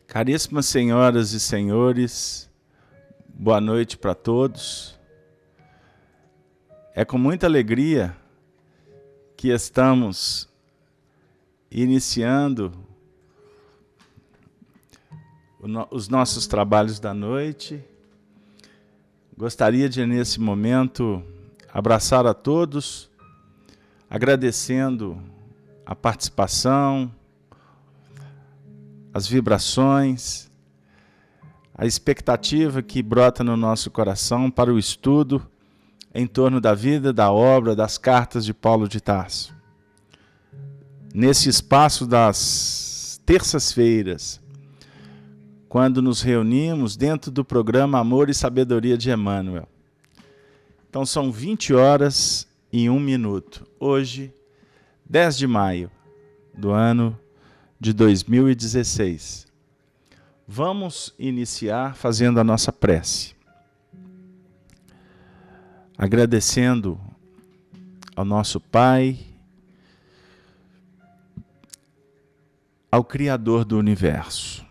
Caríssimas senhoras e senhores, boa noite para todos. É com muita alegria que estamos iniciando os nossos trabalhos da noite. Gostaria de, nesse momento, abraçar a todos, agradecendo a participação, as vibrações, a expectativa que brota no nosso coração para o estudo em torno da vida, da obra, das cartas de Paulo de Tarso. Nesse espaço das terças-feiras, quando nos reunimos dentro do programa Amor e Sabedoria de Emmanuel. Então são 20 horas e 1 minuto. Hoje, 10 de maio do ano de 2016. Vamos iniciar fazendo a nossa prece. Agradecendo ao nosso Pai, ao Criador do Universo.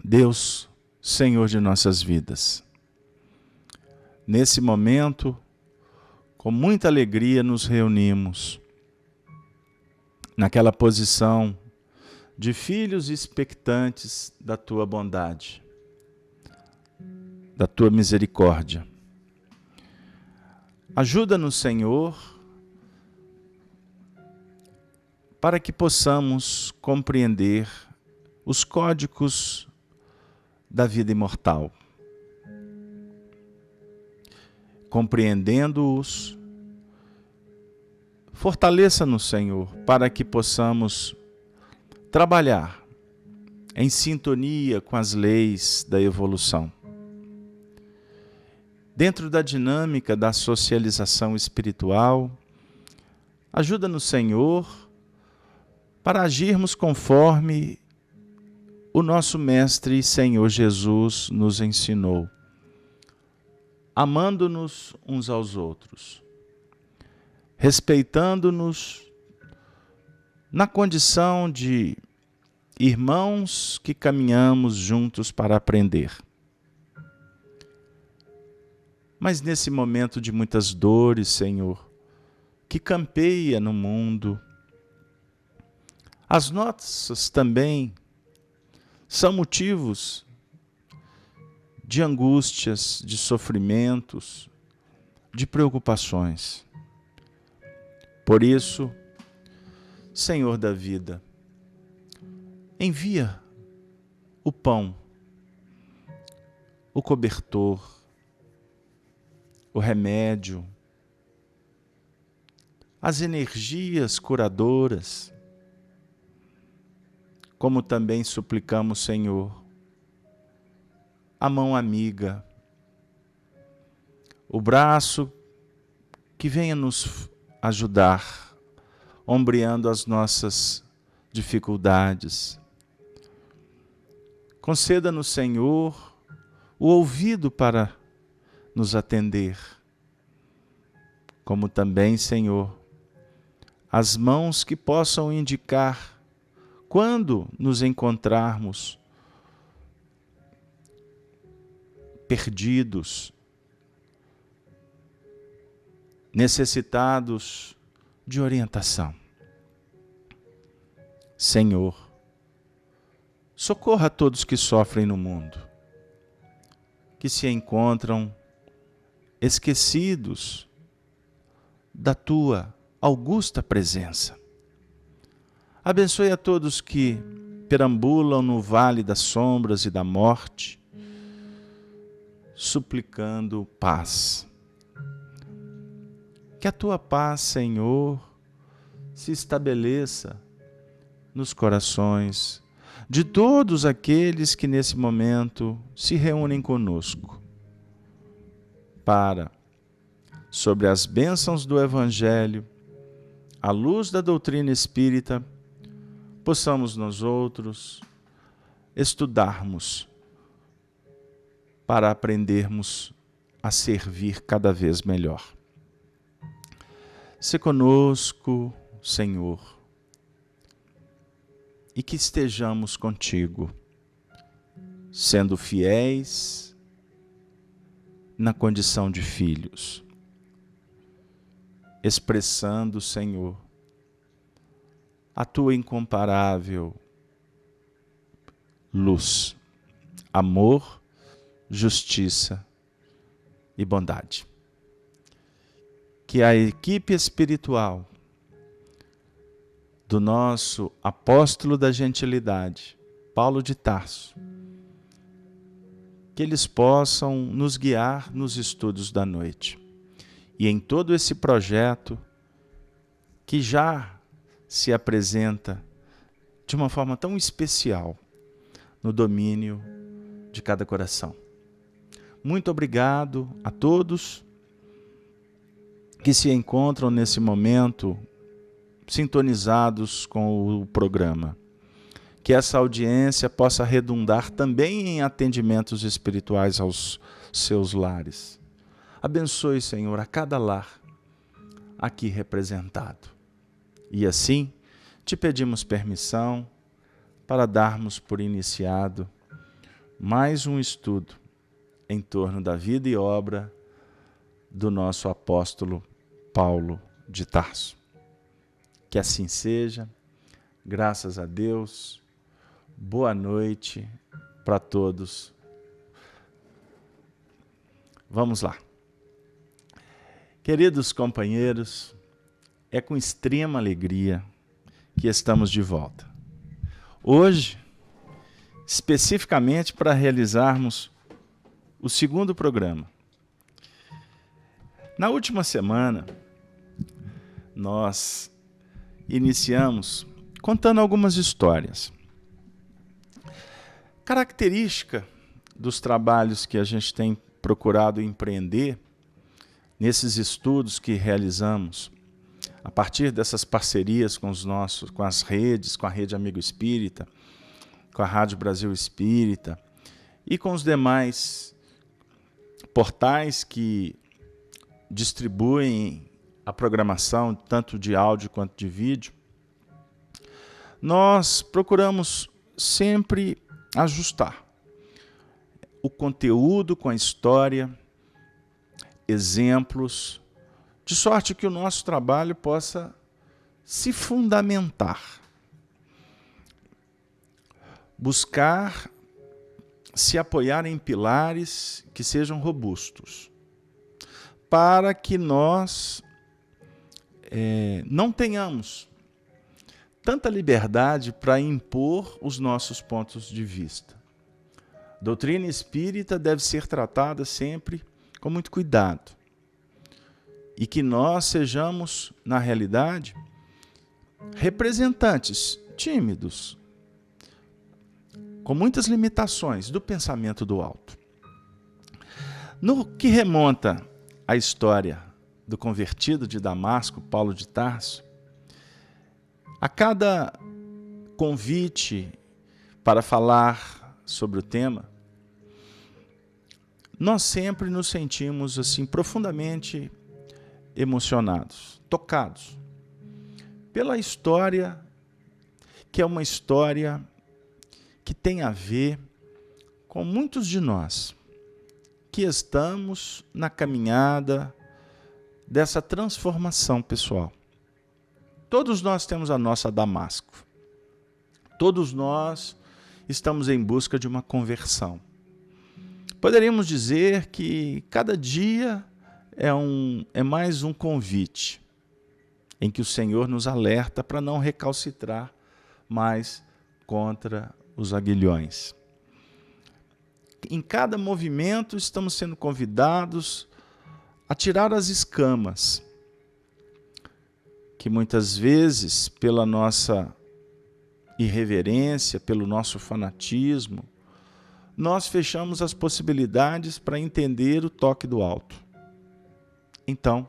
Deus, Senhor de nossas vidas. Nesse momento, com muita alegria nos reunimos naquela posição de filhos expectantes da Tua bondade, da Tua misericórdia. Ajuda-nos, Senhor, para que possamos compreender os códigos da vida imortal. Compreendendo-os, fortaleça-nos, Senhor, para que possamos trabalhar em sintonia com as leis da evolução. Dentro da dinâmica da socialização espiritual, ajuda-nos, Senhor, para agirmos conforme o nosso Mestre e Senhor Jesus nos ensinou, amando-nos uns aos outros, respeitando-nos na condição de irmãos que caminhamos juntos para aprender. Mas nesse momento de muitas dores, Senhor, que campeia no mundo, as nossas também são motivos de angústias, de sofrimentos, de preocupações. Por isso, Senhor da vida, envia o pão, o cobertor, o remédio, as energias curadoras, como também suplicamos, Senhor, a mão amiga, o braço que venha nos ajudar, ombreando as nossas dificuldades. Conceda-nos, Senhor, o ouvido para nos atender, como também, Senhor, as mãos que possam indicar quando nos encontrarmos perdidos, necessitados de orientação. Senhor, socorra todos que sofrem no mundo, que se encontram esquecidos da Tua augusta presença. Abençoe a todos que perambulam no vale das sombras e da morte, suplicando paz. Que a Tua paz, Senhor, se estabeleça nos corações de todos aqueles que nesse momento se reúnem conosco para, sobre as bênçãos do Evangelho, à luz da doutrina espírita, possamos nós outros estudarmos para aprendermos a servir cada vez melhor. Se conosco, Senhor, e que estejamos contigo, sendo fiéis na condição de filhos, expressando, Senhor, a tua incomparável luz, amor, justiça e bondade. Que a equipe espiritual do nosso apóstolo da gentilidade, Paulo de Tarso, que eles possam nos guiar nos estudos da noite e em todo esse projeto que já se apresenta de uma forma tão especial no domínio de cada coração. Muito obrigado a todos que se encontram nesse momento sintonizados com o programa. Que essa audiência possa redundar também em atendimentos espirituais aos seus lares. Abençoe, Senhor, a cada lar aqui representado. E assim, te pedimos permissão para darmos por iniciado mais um estudo em torno da vida e obra do nosso apóstolo Paulo de Tarso. Que assim seja, graças a Deus, boa noite para todos. Vamos lá. Queridos companheiros, é com extrema alegria que estamos de volta. Hoje, especificamente para realizarmos o segundo programa. Na última semana, nós iniciamos contando algumas histórias. Característica dos trabalhos que a gente tem procurado empreender nesses estudos que realizamos, a partir dessas parcerias com as redes, com a Rede Amigo Espírita, com a Rádio Brasil Espírita e com os demais portais que distribuem a programação, tanto de áudio quanto de vídeo, nós procuramos sempre ajustar o conteúdo com a história, exemplos, de sorte que o nosso trabalho possa se fundamentar, buscar se apoiar em pilares que sejam robustos, para que nós não tenhamos tanta liberdade para impor os nossos pontos de vista. Doutrina espírita deve ser tratada sempre com muito cuidado. E que nós sejamos, na realidade, representantes tímidos, com muitas limitações do pensamento do alto. No que remonta à história do convertido de Damasco, Paulo de Tarso, a cada convite para falar sobre o tema, nós sempre nos sentimos assim profundamente emocionados, tocados pela história, que é uma história que tem a ver com muitos de nós que estamos na caminhada dessa transformação pessoal. Todos nós temos a nossa Damasco. Todos nós estamos em busca de uma conversão. Poderíamos dizer que cada dia é mais um convite em que o Senhor nos alerta para não recalcitrar mais contra os aguilhões. Em cada movimento estamos sendo convidados a tirar as escamas, que muitas vezes, pela nossa irreverência, pelo nosso fanatismo, nós fechamos as possibilidades para entender o toque do alto. Então,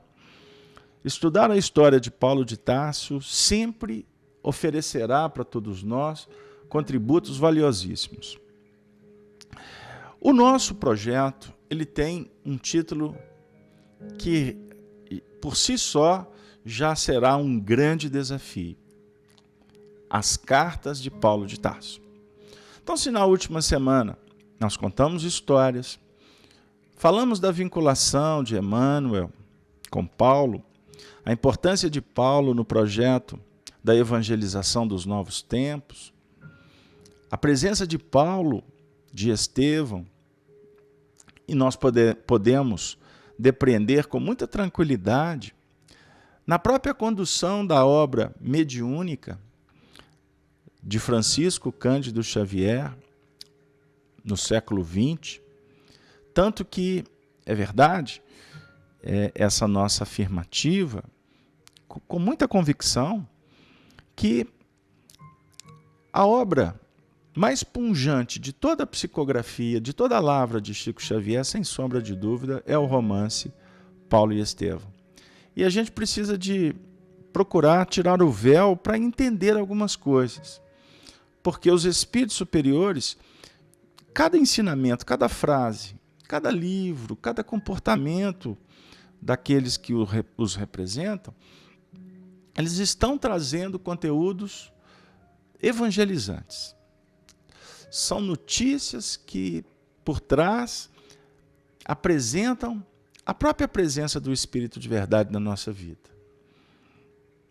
estudar a história de Paulo de Tarso sempre oferecerá para todos nós contributos valiosíssimos. O nosso projeto, ele tem um título que, por si só, já será um grande desafio. as cartas de Paulo de Tarso. Então, se na última semana nós contamos histórias, falamos da vinculação de Emmanuel com Paulo, a importância de Paulo no projeto da evangelização dos novos tempos, a presença de Paulo, de Estevão, e nós podemos depreender com muita tranquilidade, na própria condução da obra mediúnica de Francisco Cândido Xavier, no século XX, tanto que, é verdade, essa nossa afirmativa, com muita convicção, que a obra mais pungente de toda a psicografia, de toda a lavra de Chico Xavier, sem sombra de dúvida, é o romance Paulo e Estevão. E a gente precisa de procurar tirar o véu para entender algumas coisas. Porque os espíritos superiores, cada ensinamento, cada frase, cada livro, cada comportamento daqueles que os representam, eles estão trazendo conteúdos evangelizantes. São notícias que, por trás, apresentam a própria presença do Espírito de verdade na nossa vida.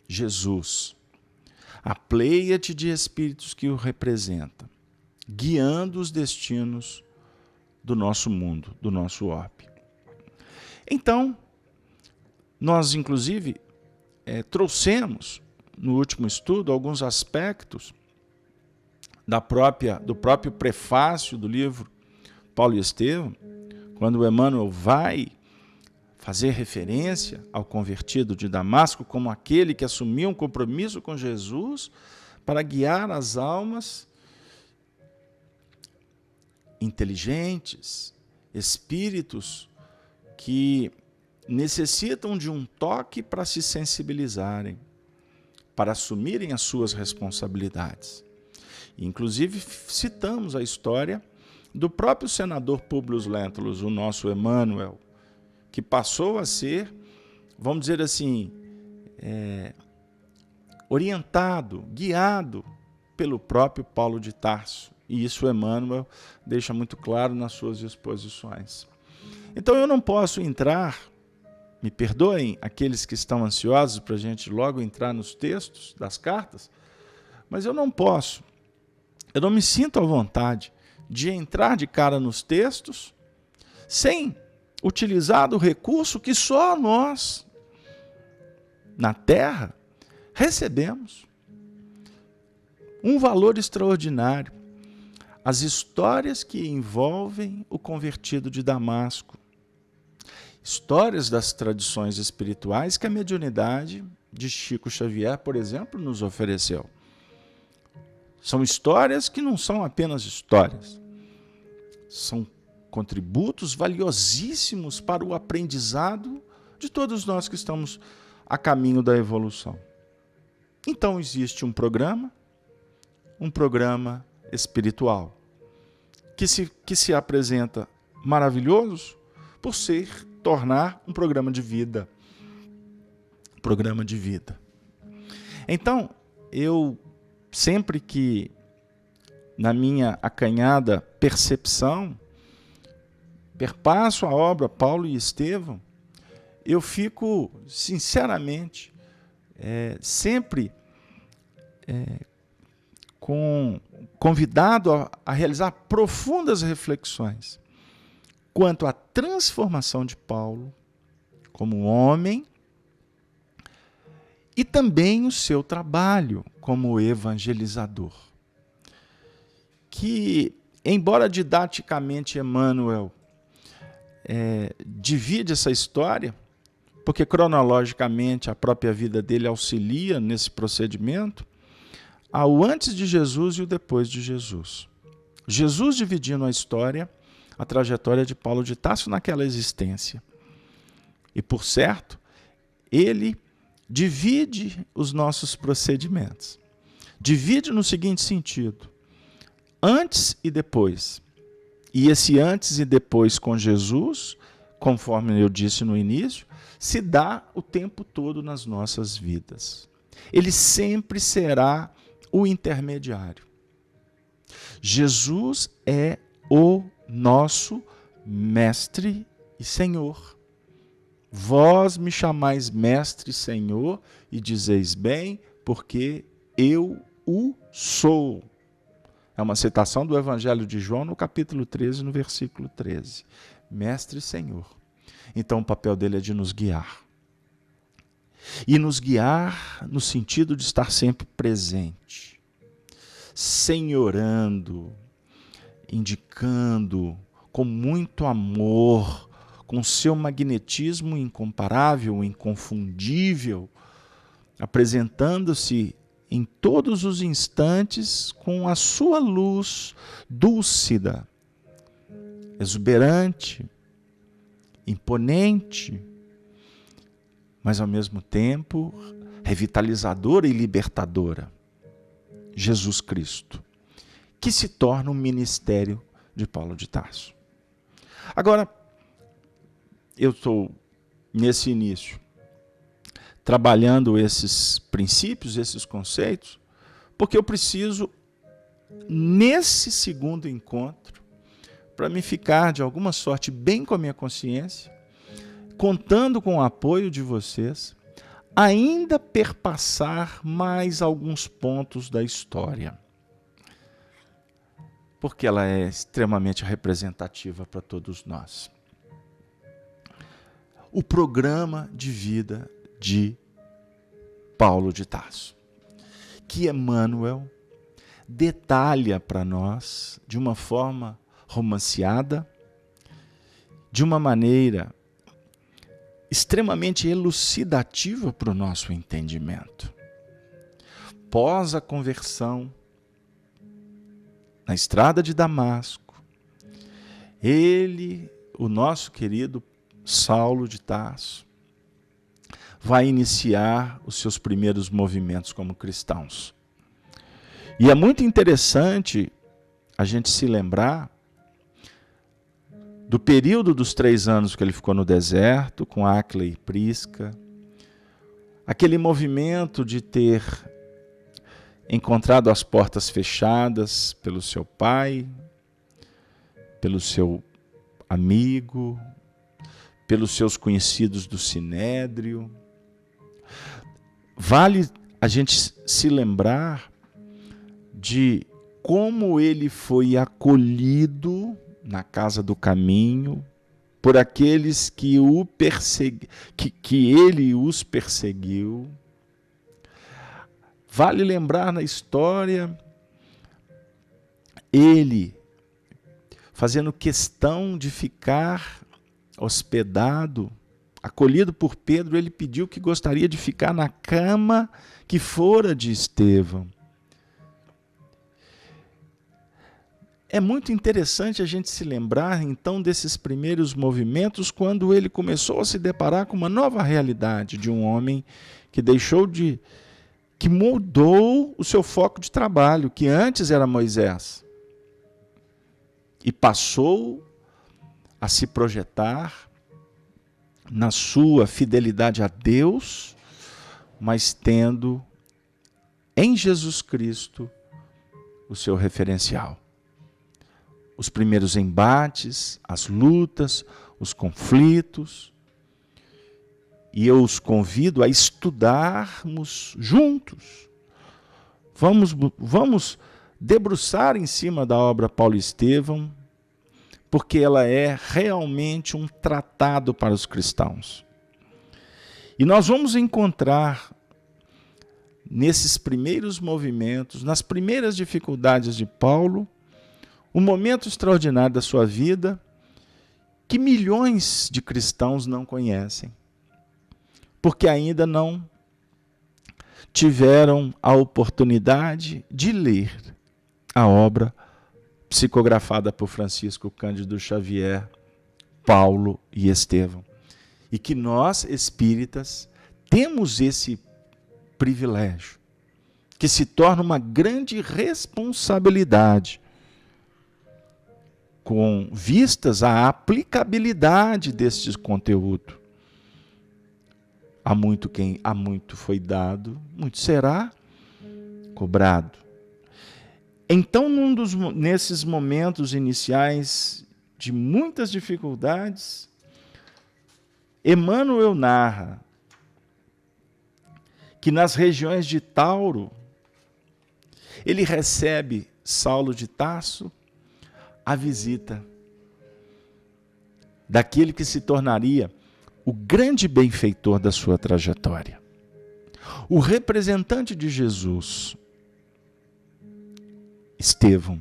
Jesus, a pleiade de espíritos que o representam, guiando os destinos do nosso mundo, do nosso orbe. Então, nós, inclusive, trouxemos, no último estudo, alguns aspectos do próprio prefácio do livro Paulo e Estevão, quando o Emmanuel vai fazer referência ao convertido de Damasco como aquele que assumiu um compromisso com Jesus para guiar as almas inteligentes, espíritos que necessitam de um toque para se sensibilizarem, para assumirem as suas responsabilidades. Inclusive, citamos a história do próprio senador Públio Lentulus, o nosso Emmanuel, que passou a ser, vamos dizer assim, orientado, guiado pelo próprio Paulo de Tarso. E isso Emmanuel deixa muito claro nas suas exposições. Então eu não posso entrar, me perdoem aqueles que estão ansiosos para a gente logo entrar nos textos das cartas, mas eu não me sinto à vontade de entrar de cara nos textos sem utilizar do recurso que só nós, na Terra, recebemos. Um valor extraordinário. As histórias que envolvem o convertido de Damasco. Histórias das tradições espirituais que a mediunidade de Chico Xavier, por exemplo, nos ofereceu. São histórias que não são apenas histórias. São contributos valiosíssimos para o aprendizado de todos nós que estamos a caminho da evolução. Então existe um programa espiritual, que se apresenta maravilhoso por tornar um programa de vida. Então, eu sempre que, na minha acanhada percepção, perpasso a obra Paulo e Estevão, eu fico, sinceramente, sempre convidado a realizar profundas reflexões quanto à transformação de Paulo como homem e também o seu trabalho como evangelizador. Que, embora didaticamente Emmanuel divide essa história, porque cronologicamente a própria vida dele auxilia nesse procedimento, há o antes de Jesus e o depois de Jesus. Jesus dividindo a história, a trajetória de Paulo de Tarso naquela existência. E, por certo, ele divide os nossos procedimentos. Divide no seguinte sentido: antes e depois. E esse antes e depois com Jesus, conforme eu disse no início, se dá o tempo todo nas nossas vidas. Ele sempre será o intermediário. Jesus é o nosso mestre e Senhor. Vós me chamais mestre e Senhor e dizeis bem, porque eu o sou. É uma citação do Evangelho de João no capítulo 13, no versículo 13. Mestre e Senhor. Então o papel dele é de nos guiar. E nos guiar no sentido de estar sempre presente, senhorando, indicando com muito amor, com seu magnetismo incomparável, inconfundível, apresentando-se em todos os instantes com a sua luz dúlcida, exuberante, imponente, mas ao mesmo tempo revitalizadora e libertadora. Jesus Cristo, que se torna o ministério de Paulo de Tarso. Agora, eu estou nesse início trabalhando esses princípios, esses conceitos, porque eu preciso, nesse segundo encontro, para me ficar de alguma sorte bem com a minha consciência, contando com o apoio de vocês, ainda perpassar mais alguns pontos da história, porque ela é extremamente representativa para todos nós. O programa de vida de Paulo de Tarso, que Emmanuel detalha para nós de uma forma romanceada, de uma maneira extremamente elucidativa para o nosso entendimento. Pós a conversão, na estrada de Damasco, ele, o nosso querido Saulo de Tarso, vai iniciar os seus primeiros movimentos como cristãos. E é muito interessante a gente se lembrar do período dos 3 anos que ele ficou no deserto, com Áquila e Prisca, aquele movimento de ter encontrado as portas fechadas pelo seu pai, pelo seu amigo, pelos seus conhecidos do Sinédrio. Vale a gente se lembrar de como ele foi acolhido na casa do caminho por aqueles que ele os perseguiu. Vale lembrar na história ele fazendo questão de ficar hospedado, acolhido por Pedro. Ele pediu que gostaria de ficar na cama que fora de Estevão. É muito interessante a gente se lembrar, então, desses primeiros movimentos, quando ele começou a se deparar com uma nova realidade de um homem que mudou o seu foco de trabalho, que antes era Moisés, e passou a se projetar na sua fidelidade a Deus, mas tendo em Jesus Cristo o seu referencial. Os primeiros embates, as lutas, os conflitos. E eu os convido a estudarmos juntos. Vamos debruçar em cima da obra Paulo Estevão, porque ela é realmente um tratado para os cristãos. E nós vamos encontrar nesses primeiros movimentos, nas primeiras dificuldades de Paulo, um momento extraordinário da sua vida que milhões de cristãos não conhecem, porque ainda não tiveram a oportunidade de ler a obra psicografada por Francisco Cândido Xavier, Paulo e Estevão. E que nós, espíritas, temos esse privilégio, que se torna uma grande responsabilidade, com vistas à aplicabilidade deste conteúdo. Há muito foi dado, muito será cobrado. Então, nesses momentos iniciais de muitas dificuldades, Emmanuel narra que nas regiões de Tauro, ele recebe Saulo de Tarso a visita daquele que se tornaria o grande benfeitor da sua trajetória. O representante de Jesus, Estevão,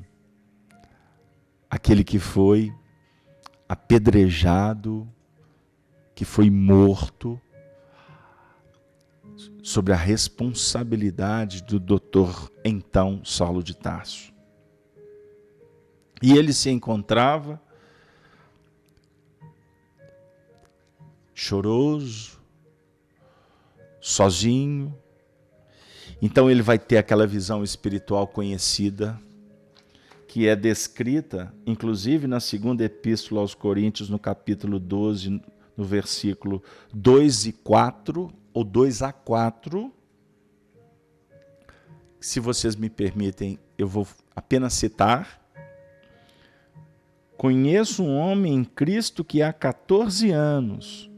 aquele que foi apedrejado, que foi morto, sob a responsabilidade do doutor, então, Saulo de Tarso. E ele se encontrava choroso, sozinho. Então ele vai ter aquela visão espiritual conhecida, que é descrita, inclusive, na segunda epístola aos Coríntios, no capítulo 12, no versículo 2 e 4, ou 2 a 4. Se vocês me permitem, eu vou apenas citar. Conheço um homem em Cristo que há 14 anos.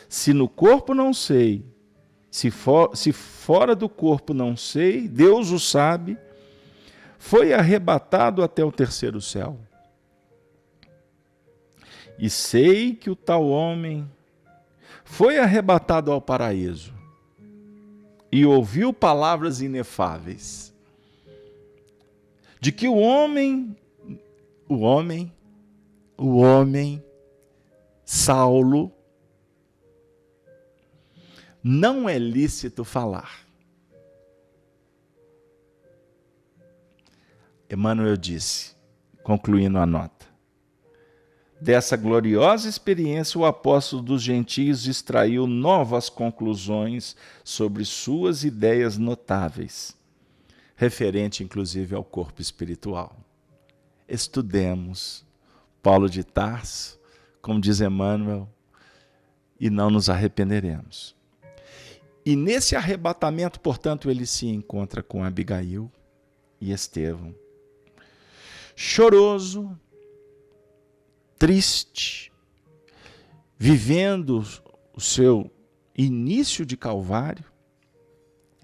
Se no corpo não sei, se fora do corpo não sei, Deus o sabe, foi arrebatado até o terceiro céu. E sei que o tal homem foi arrebatado ao paraíso e ouviu palavras inefáveis, de que o homem, Saulo, não é lícito falar. Emmanuel disse, concluindo a nota: dessa gloriosa experiência, o apóstolo dos gentios extraiu novas conclusões sobre suas ideias notáveis, referente inclusive ao corpo espiritual. Estudemos Paulo de Tarso, como diz Emmanuel, e não nos arrependeremos. E nesse arrebatamento, portanto, ele se encontra com Abigail e Estevão. Choroso, triste, vivendo o seu início de Calvário,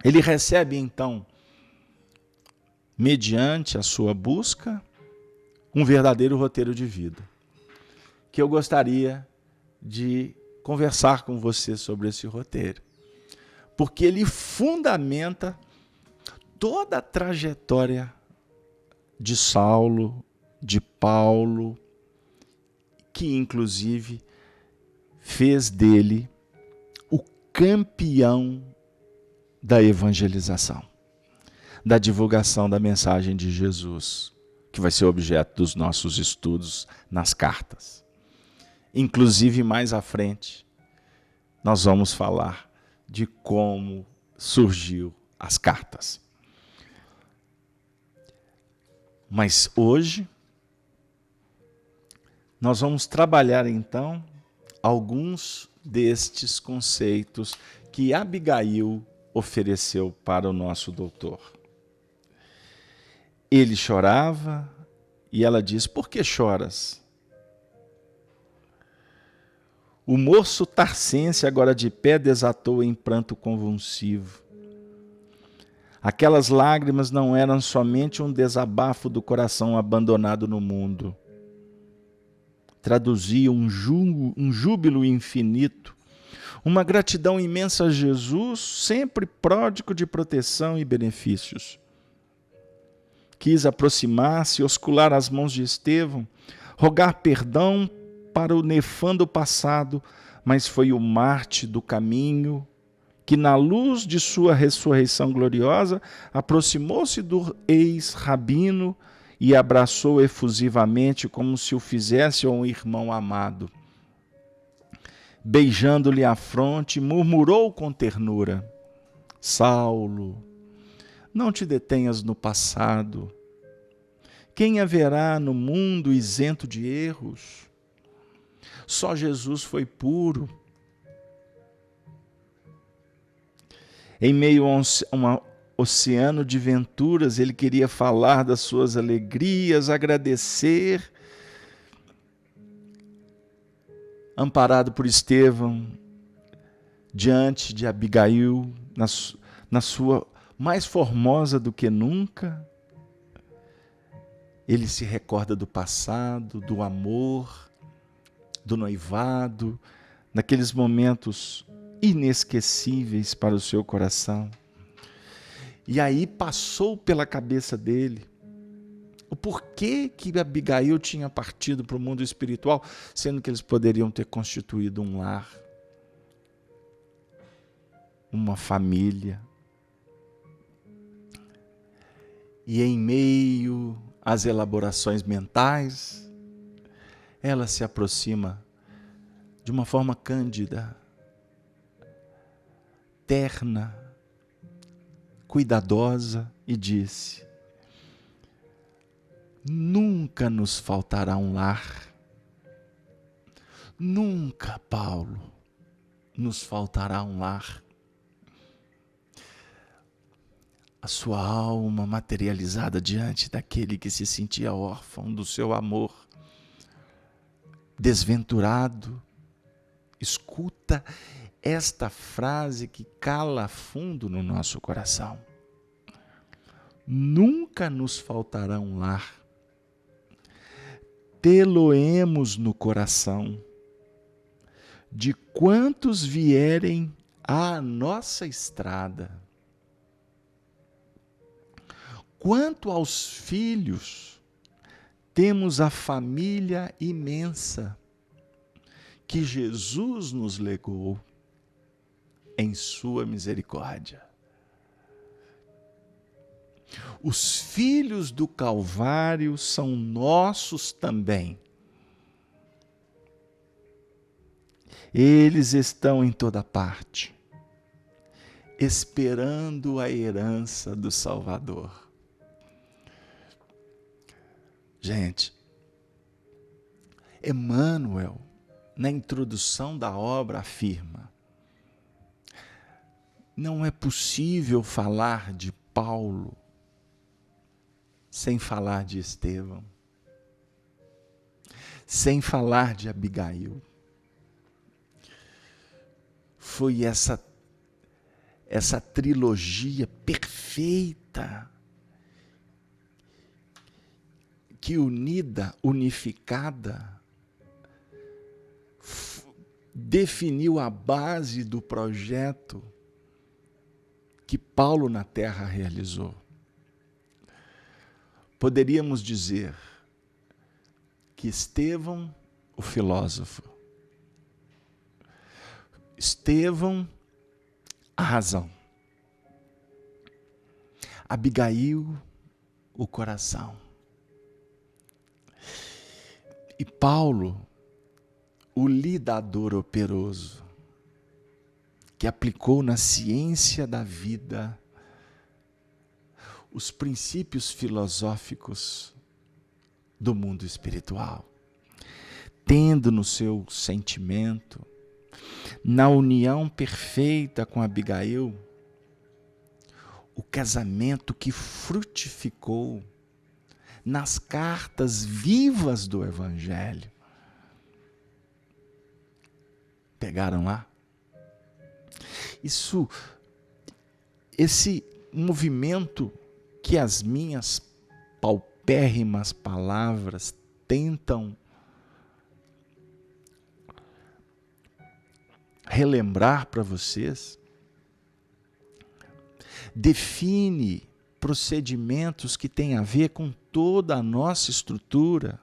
ele recebe então, mediante a sua busca, um verdadeiro roteiro de vida, que eu gostaria de conversar com você sobre esse roteiro, porque ele fundamenta toda a trajetória de Saulo, de Paulo, que inclusive fez dele o campeão da evangelização, da divulgação da mensagem de Jesus, que vai ser objeto dos nossos estudos nas cartas. Inclusive, mais à frente, nós vamos falar de como surgiu as cartas. Mas hoje, nós vamos trabalhar então alguns destes conceitos que Abigail ofereceu para o nosso doutor. Ele chorava e ela diz: por que choras? O moço tarcense, agora de pé, desatou em pranto convulsivo. Aquelas lágrimas não eram somente um desabafo do coração abandonado no mundo. Traduzia um júbilo infinito, uma gratidão imensa a Jesus, sempre pródigo de proteção e benefícios. Quis aproximar-se, oscular as mãos de Estevão, rogar perdão para o nefando passado, mas foi o Marte do caminho que, na luz de sua ressurreição gloriosa, aproximou-se do ex-rabino e abraçou efusivamente, como se o fizesse a um irmão amado. Beijando-lhe a fronte, murmurou com ternura: Saulo, não te detenhas no passado. Quem haverá no mundo isento de erros? Só Jesus foi puro. Em meio a oceano de venturas, ele queria falar das suas alegrias, agradecer. Amparado por Estevão, diante de Abigail, na sua mais formosa do que nunca, ele se recorda do passado, do amor, do noivado, naqueles momentos inesquecíveis para o seu coração. E aí passou pela cabeça dele o porquê que Abigail tinha partido para o mundo espiritual, sendo que eles poderiam ter constituído um lar, uma família. E em meio às elaborações mentais, ela se aproxima de uma forma cândida, terna, cuidadosa e disse: nunca nos faltará um lar. Nunca, Paulo, nos faltará um lar. A sua alma materializada diante daquele que se sentia órfão do seu amor, desventurado, escuta esta frase que cala fundo no nosso coração. Nunca nos faltará um lar. Tê-lo-emos no coração de quantos vierem à nossa estrada. Quanto aos filhos, temos a família imensa que Jesus nos legou em sua misericórdia. Os filhos do Calvário são nossos também. Eles estão em toda parte, esperando a herança do Salvador. Gente, Emmanuel, na introdução da obra, afirma: não é possível falar de Paulo sem falar de Estevão, sem falar de Abigail. Foi essa trilogia perfeita que unida, unificada, definiu a base do projeto que Paulo na terra realizou. Poderíamos dizer que Estevão, o filósofo, Estevão, a razão, Abigail, o coração, e Paulo, o lidador operoso, que aplicou na ciência da vida os princípios filosóficos do mundo espiritual, tendo no seu sentimento, na união perfeita com Abigail, o casamento que frutificou nas cartas vivas do Evangelho. Pegaram lá? Esse movimento que as minhas paupérrimas palavras tentam relembrar para vocês, define procedimentos que têm a ver com toda a nossa estrutura,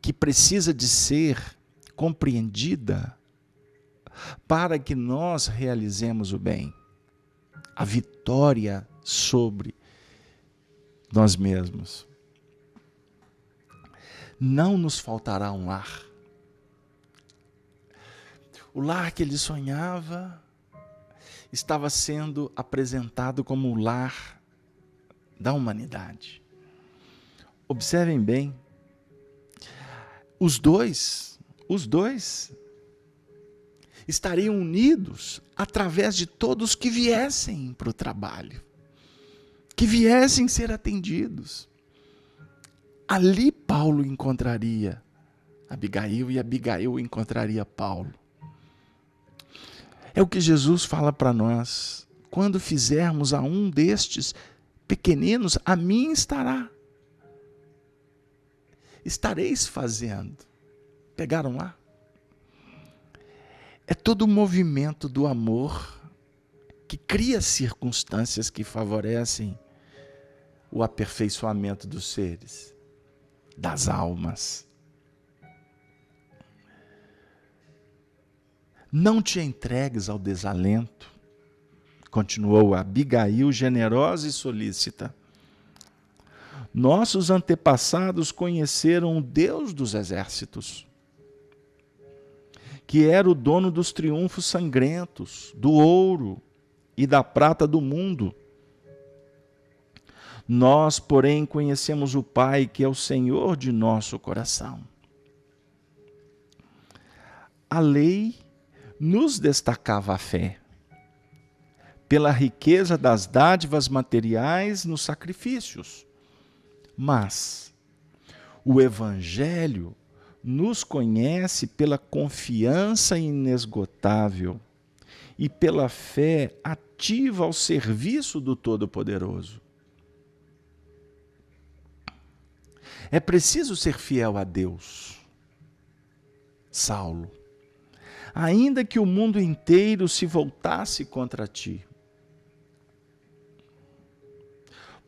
que precisa de ser compreendida para que nós realizemos o bem, a vitória sobre nós mesmos. Não nos faltará um lar. O lar que ele sonhava estava sendo apresentado como o lar da humanidade. Observem bem, os dois estariam unidos através de todos que viessem para o trabalho, que viessem ser atendidos. Ali Paulo encontraria Abigail e Abigail encontraria Paulo. É o que Jesus fala para nós: quando fizermos a um destes pequeninos, a mim estareis fazendo. Pegaram lá? É todo o movimento do amor que cria circunstâncias que favorecem o aperfeiçoamento dos seres, das almas. Não te entregues ao desalento, continuou Abigail, generosa e solícita. Nossos antepassados conheceram o Deus dos exércitos, que era o dono dos triunfos sangrentos, do ouro e da prata do mundo. Nós, porém, conhecemos o Pai, que é o Senhor de nosso coração. A lei nos destacava a fé, pela riqueza das dádivas materiais nos sacrifícios. Mas o Evangelho nos conhece pela confiança inesgotável e pela fé ativa ao serviço do Todo-Poderoso. É preciso ser fiel a Deus, Saulo, ainda que o mundo inteiro se voltasse contra ti.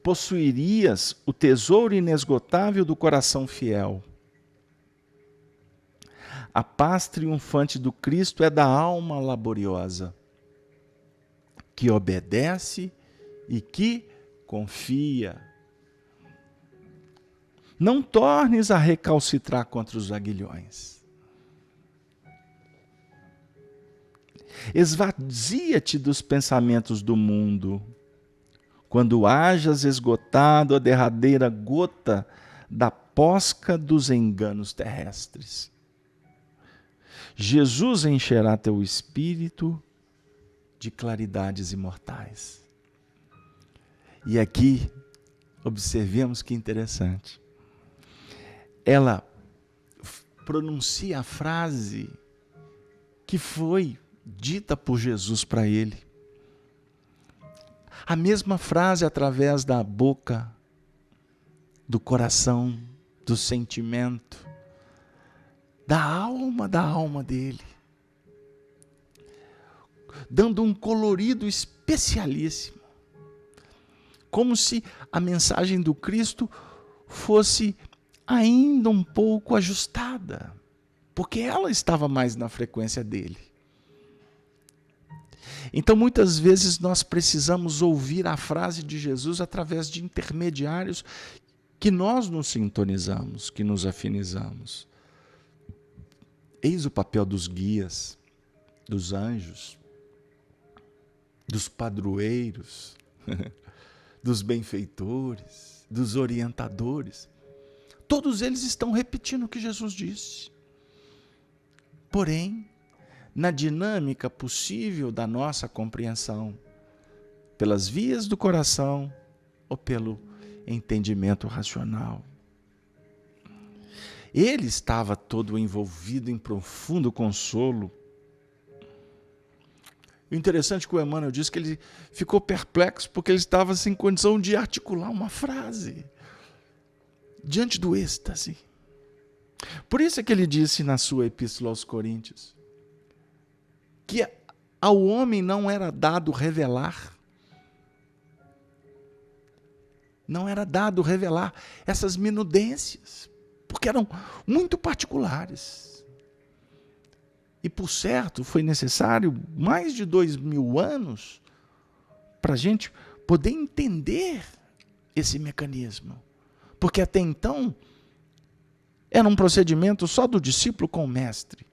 Possuirias o tesouro inesgotável do coração fiel. A paz triunfante do Cristo é da alma laboriosa, que obedece e que confia. Não tornes a recalcitrar contra os aguilhões. Esvazia-te dos pensamentos do mundo, quando hajas esgotado a derradeira gota da posca dos enganos terrestres. Jesus encherá teu espírito de claridades imortais. E aqui, observemos que interessante. Ela pronuncia a frase que foi dita por Jesus para ele. A mesma frase através da boca, do coração, do sentimento, da alma dele, dando um colorido especialíssimo, como se a mensagem do Cristo fosse ainda um pouco ajustada, porque ela estava mais na frequência dele. Então, muitas vezes nós precisamos ouvir a frase de Jesus através de intermediários que nós nos sintonizamos, que nos afinizamos. Eis o papel dos guias, dos anjos, dos padroeiros, dos benfeitores, dos orientadores. Todos eles estão repetindo o que Jesus disse. Porém, na dinâmica possível da nossa compreensão, pelas vias do coração ou pelo entendimento racional. Ele estava todo envolvido em profundo consolo. O interessante é que o Emmanuel diz que ele ficou perplexo porque ele estava sem condição de articular uma frase diante do êxtase. Por isso é que ele disse na sua epístola aos Coríntios que ao homem não era dado revelar. Não era dado revelar essas minudências, porque eram muito particulares. E, por certo, foi necessário mais de 2000 anos para a gente poder entender esse mecanismo. Porque até então era um procedimento só do discípulo com o mestre.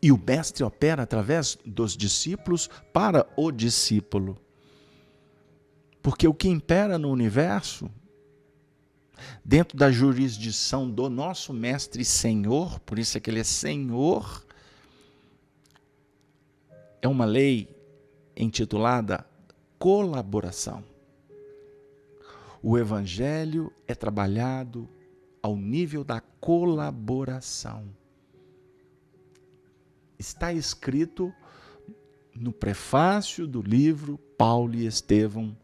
E o mestre opera através dos discípulos para o discípulo. Porque o que impera no universo, dentro da jurisdição do nosso mestre Senhor, por isso é que ele é Senhor, é uma lei intitulada colaboração. O Evangelho é trabalhado ao nível da colaboração. Está escrito no prefácio do livro Paulo e Estevão,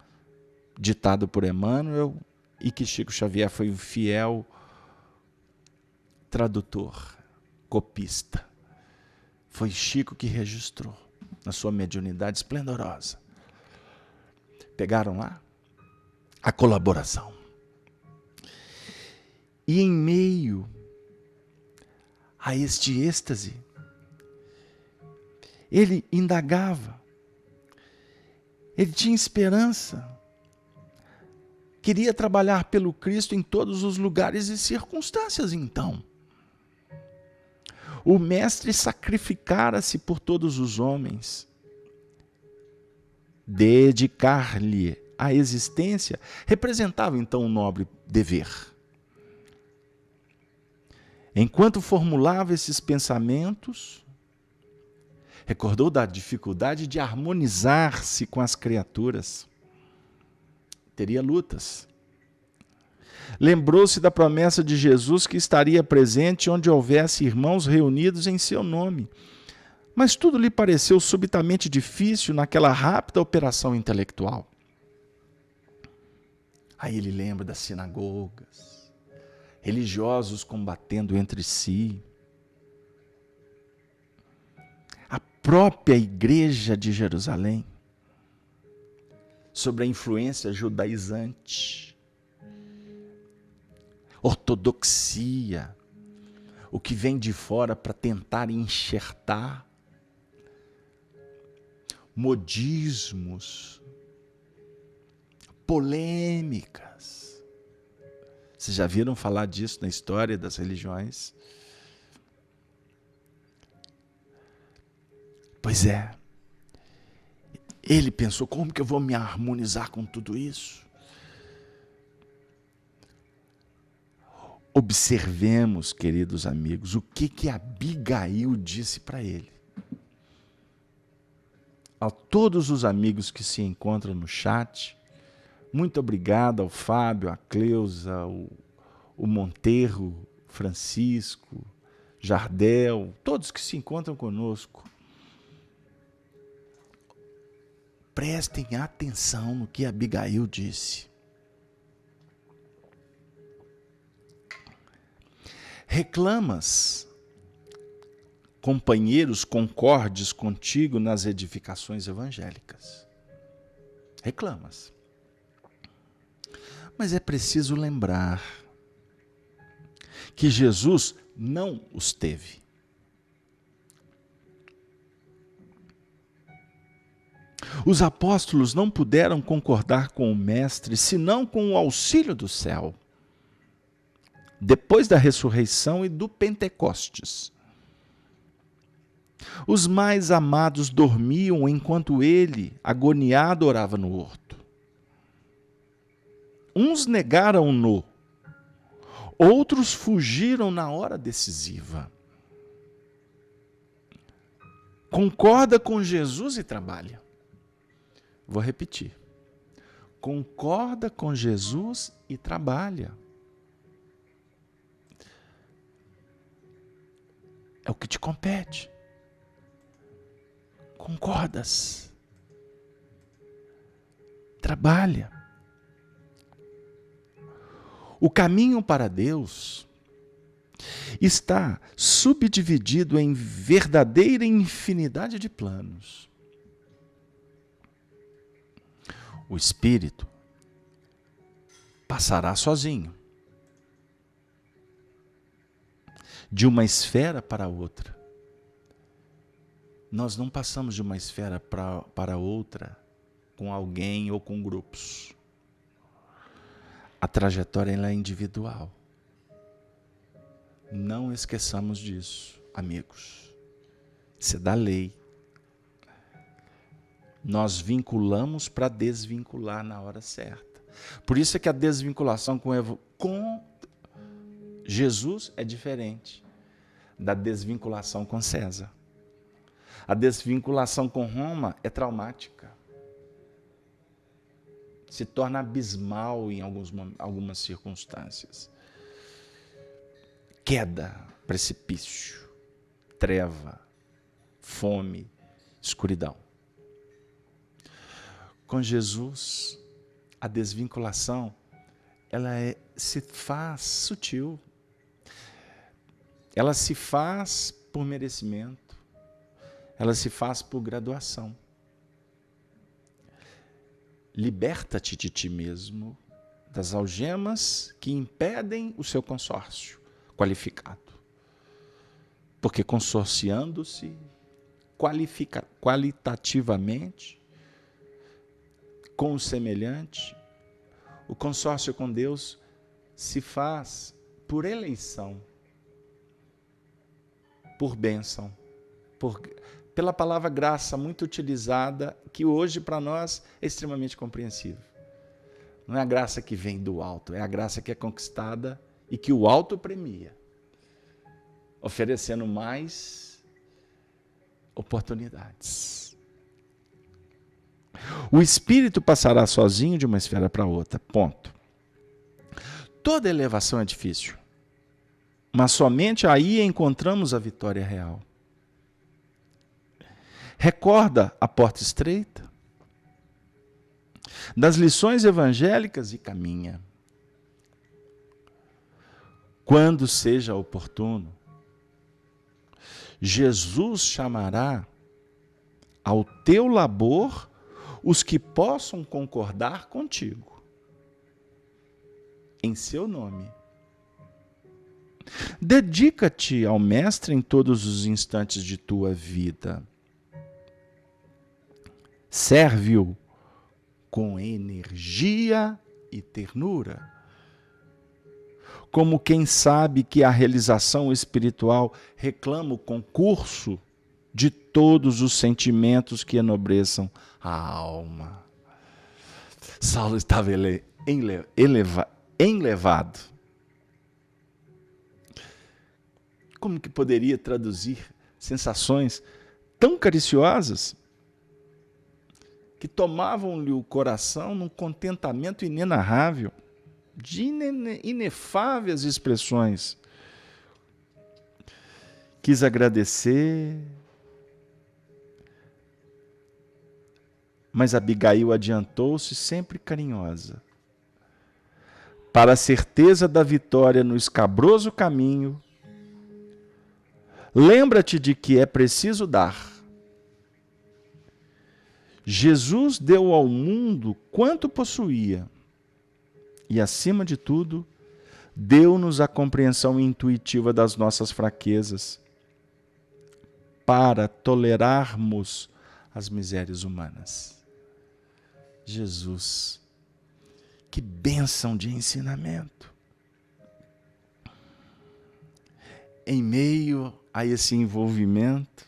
ditado por Emmanuel, e que Chico Xavier foi um fiel tradutor, copista. Foi Chico que registrou, na sua mediunidade esplendorosa. Pegaram lá a colaboração. E em meio a este êxtase, ele indagava, ele tinha esperança, queria trabalhar pelo Cristo em todos os lugares e circunstâncias. Então, o mestre sacrificara-se por todos os homens, dedicar-lhe a existência representava então um nobre dever. Enquanto formulava esses pensamentos, recordou da dificuldade de harmonizar-se com as criaturas. Teria lutas. Lembrou-se da promessa de Jesus que estaria presente onde houvesse irmãos reunidos em seu nome. Mas tudo lhe pareceu subitamente difícil naquela rápida operação intelectual. Aí ele lembra das sinagogas, religiosos combatendo entre si. A própria igreja de Jerusalém, sobre a influência judaizante, ortodoxia, o que vem de fora para tentar enxertar, modismos, polêmicas. Vocês já viram falar disso na história das religiões? Pois é. Ele pensou, como que eu vou me harmonizar com tudo isso? Observemos, queridos amigos, o que Abigail disse para ele. A todos os amigos que se encontram no chat, muito obrigado ao Fábio, a Cleusa, o Monteiro, Francisco, Jardel, todos que se encontram conosco. Prestem atenção no que Abigail disse. Reclamas, companheiros concordes contigo nas edificações evangélicas. Reclamas. Mas é preciso lembrar que Jesus não os teve. Os apóstolos não puderam concordar com o Mestre, senão com o auxílio do céu. Depois da ressurreição e do Pentecostes. Os mais amados dormiam enquanto ele, agoniado, orava no horto. Uns negaram-no, outros fugiram na hora decisiva. Concorda com Jesus e trabalha. Vou repetir. Concorda com Jesus e trabalha. É o que te compete. Concordas. Trabalha. O caminho para Deus está subdividido em verdadeira infinidade de planos. O espírito passará sozinho de uma esfera para outra. Nós não passamos de uma esfera para outra com alguém ou com grupos. A trajetória ela é individual. Não esqueçamos disso, amigos. Isso é da lei. Nós vinculamos para desvincular na hora certa. Por isso é que a desvinculação com Jesus é diferente da desvinculação com César. A desvinculação com Roma é traumática. Se torna abismal em algumas circunstâncias. Queda, precipício, treva, fome, escuridão. Com Jesus, a desvinculação, se faz sutil. Ela se faz por merecimento. Ela se faz por graduação. Liberta-te de ti mesmo, das algemas que impedem o seu consórcio qualificado. Porque consorciando-se qualitativamente com o semelhante, o consórcio com Deus se faz por eleição, por bênção, pela palavra graça, muito utilizada, que hoje para nós é extremamente compreensível. Não é a graça que vem do alto, é a graça que é conquistada e que o alto premia, oferecendo mais oportunidades. O espírito passará sozinho de uma esfera para outra, ponto. Toda elevação é difícil, mas somente aí encontramos a vitória real. Recorda a porta estreita das lições evangélicas e caminha. Quando seja oportuno, Jesus chamará ao teu labor os que possam concordar contigo, em seu nome. Dedica-te ao Mestre em todos os instantes de tua vida. Serve-o com energia e ternura, como quem sabe que a realização espiritual reclama o concurso de todos os sentimentos que enobreçam a alma. Saulo estava enlevado. Como que poderia traduzir sensações tão cariciosas que tomavam-lhe o coração num contentamento inenarrável, de inefáveis expressões? Quis agradecer, mas Abigail adiantou-se sempre carinhosa. Para a certeza da vitória no escabroso caminho, lembra-te de que é preciso dar. Jesus deu ao mundo quanto possuía e, acima de tudo, deu-nos a compreensão intuitiva das nossas fraquezas para tolerarmos as misérias humanas. Jesus, que bênção de ensinamento! Em meio a esse envolvimento,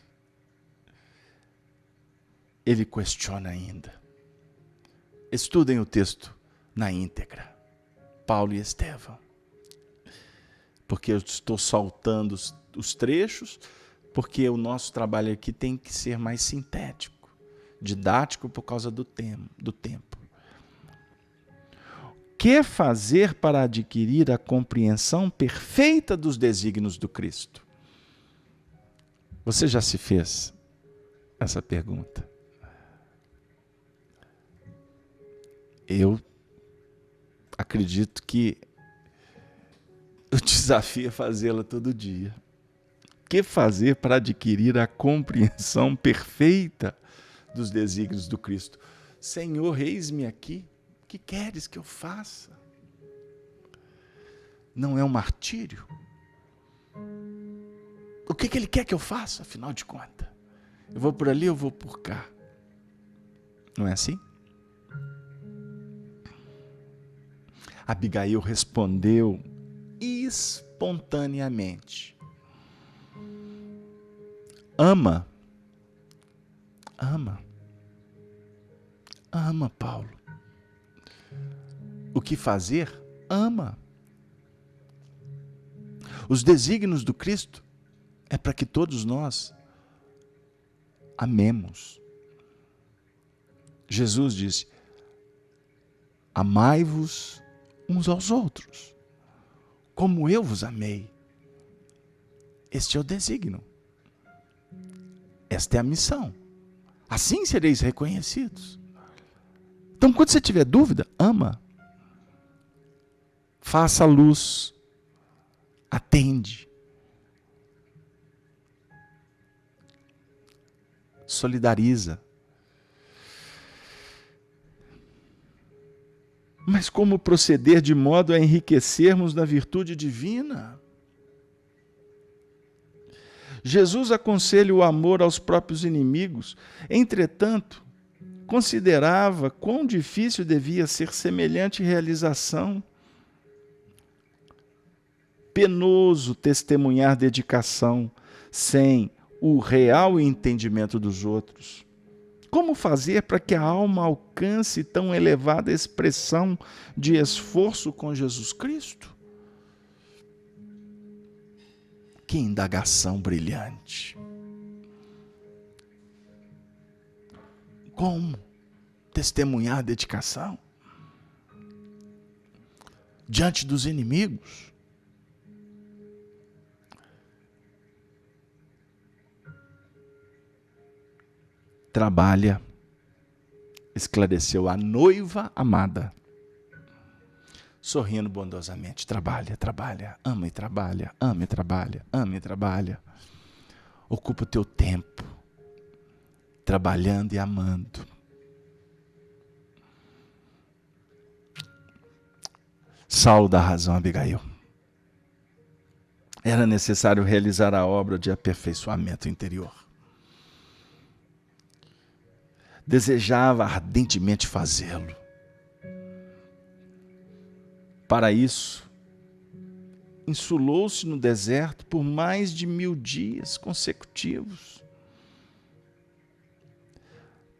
ele questiona ainda. Estudem o texto na íntegra, Paulo e Estevão, porque eu estou saltando os trechos, porque o nosso trabalho aqui tem que ser mais sintético, didático por causa do tempo. O que fazer para adquirir a compreensão perfeita dos desígnios do Cristo? Você já se fez essa pergunta? Eu acredito que o desafio é fazê-la todo dia. O que fazer para adquirir a compreensão perfeita dos desígnios do Cristo? Senhor, eis-me aqui. O que queres que eu faça? Não é um martírio? O que Ele quer que eu faça, afinal de contas? Eu vou por ali, eu vou por cá. Não é assim? Abigail respondeu espontaneamente. Ama, Paulo. O que fazer? Ama. Os desígnios do Cristo é para que todos nós amemos. Jesus disse: amai-vos uns aos outros, como eu vos amei. Este é o desígnio. Esta é a missão. Assim sereis reconhecidos. Então, quando você tiver dúvida, ama. Faça a luz. Atende. Solidariza. Mas como proceder de modo a enriquecermos na virtude divina? Jesus aconselha o amor aos próprios inimigos. Entretanto, considerava quão difícil devia ser semelhante realização. Penoso testemunhar dedicação sem o real entendimento dos outros. Como fazer para que a alma alcance tão elevada expressão de esforço com Jesus Cristo? Que indagação brilhante! Como testemunhar a dedicação diante dos inimigos? Trabalha, esclareceu a noiva amada, sorrindo bondosamente. Trabalha, trabalha, ama e trabalha, ama e trabalha, ama e trabalha. Ocupa o teu tempo, trabalhando e amando. Saulo dá razão a Abigail. Era necessário realizar a obra de aperfeiçoamento interior. Desejava ardentemente fazê-lo. Para isso, insulou-se no deserto por mais de 1000 dias consecutivos.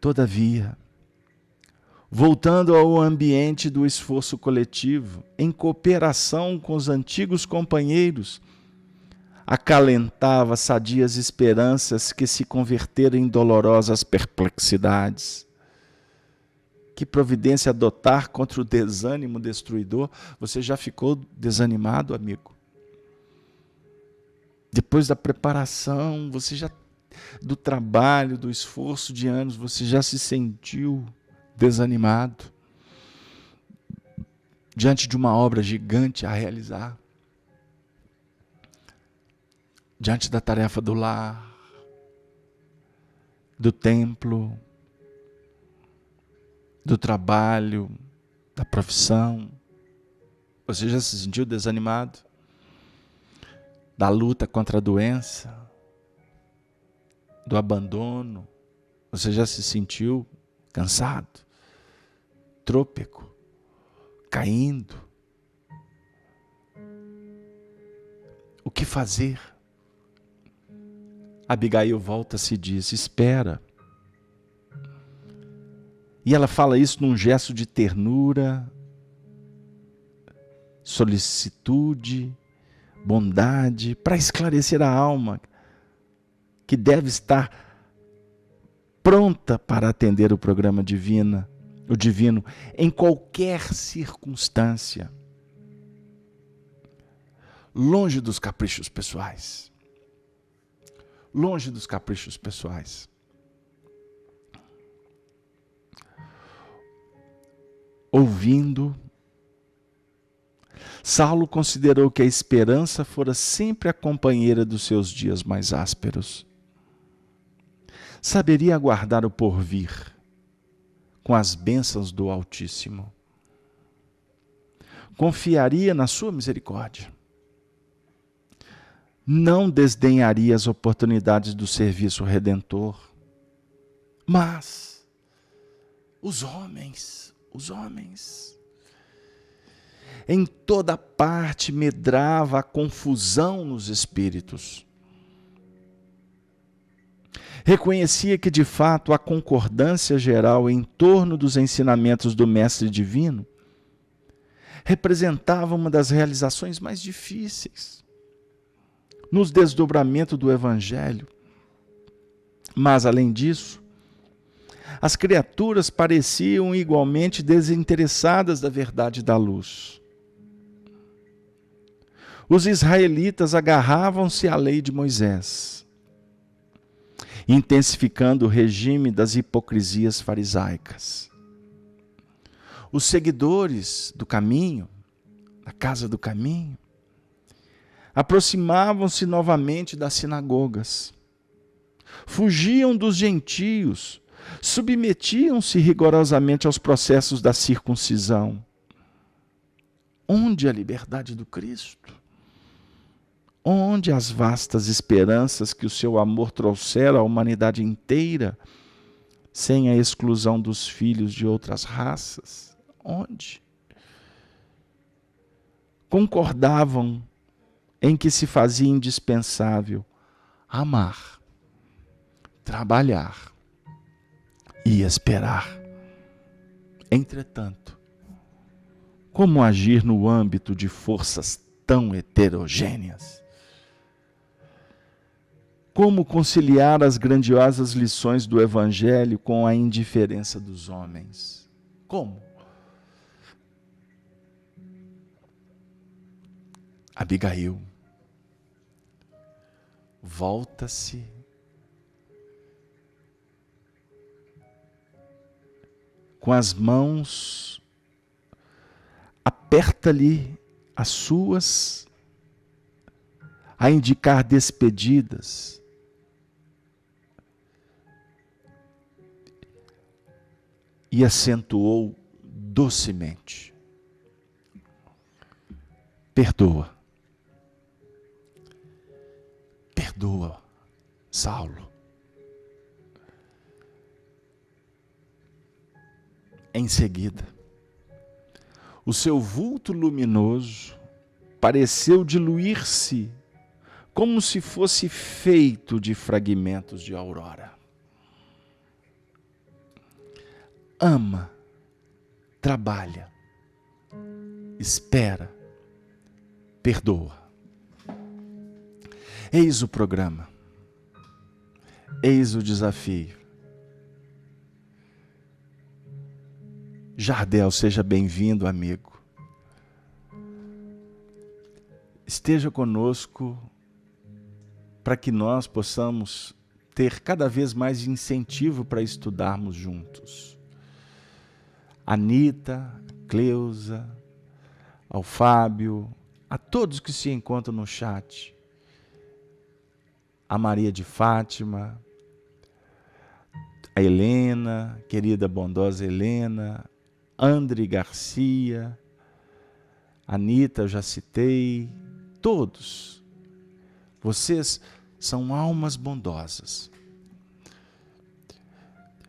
Todavia, voltando ao ambiente do esforço coletivo, em cooperação com os antigos companheiros, acalentava sadias esperanças que se converteram em dolorosas perplexidades. Que providência adotar contra o desânimo destruidor? Você já ficou desanimado, amigo? Depois da preparação, do trabalho, do esforço de anos, você já se sentiu desanimado diante de uma obra gigante a realizar? Diante da tarefa do lar, do templo, do trabalho, da profissão, você já se sentiu desanimado? Da luta contra a doença, do abandono, você já se sentiu cansado, trôpego, caindo? O que fazer? Abigail volta-se e diz: espera. E ela fala isso num gesto de ternura, solicitude, bondade, para esclarecer a alma, que deve estar pronta para atender o programa divino, em qualquer circunstância, longe dos caprichos pessoais. Longe dos caprichos pessoais. Ouvindo, Saulo considerou que a esperança fora sempre a companheira dos seus dias mais ásperos. Saberia aguardar o porvir com as bênçãos do Altíssimo. Confiaria na sua misericórdia. Não desdenharia as oportunidades do serviço redentor. Mas os homens, em toda parte medrava a confusão nos espíritos. Reconhecia que, de fato, a concordância geral em torno dos ensinamentos do Mestre Divino representava uma das realizações mais difíceis nos desdobramentos do Evangelho. Mas, além disso, as criaturas pareciam igualmente desinteressadas da verdade da luz. Os israelitas agarravam-se à lei de Moisés, intensificando o regime das hipocrisias farisaicas. Os seguidores do caminho, da casa do caminho, aproximavam-se novamente das sinagogas, fugiam dos gentios, submetiam-se rigorosamente aos processos da circuncisão. Onde a liberdade do Cristo? Onde as vastas esperanças que o seu amor trouxera à humanidade inteira, sem a exclusão dos filhos de outras raças? Onde? Concordavam em que se fazia indispensável amar, trabalhar e esperar. Entretanto, como agir no âmbito de forças tão heterogêneas? Como conciliar as grandiosas lições do Evangelho com a indiferença dos homens? Como? Abigail volta-se com as mãos, aperta-lhe as suas, a indicar despedidas, e acentuou docemente: perdoa. Perdoa, Saulo. Em seguida, o seu vulto luminoso pareceu diluir-se como se fosse feito de fragmentos de aurora. Ama, trabalha, espera, perdoa. Eis o programa, eis o desafio. Jardel, seja bem-vindo, amigo. Esteja conosco para que nós possamos ter cada vez mais incentivo para estudarmos juntos. Anita, Cleusa, ao Fábio, a todos que se encontram no chat, a Maria de Fátima, a Helena, querida bondosa Helena, André Garcia, Anita, eu já citei, todos. Vocês são almas bondosas.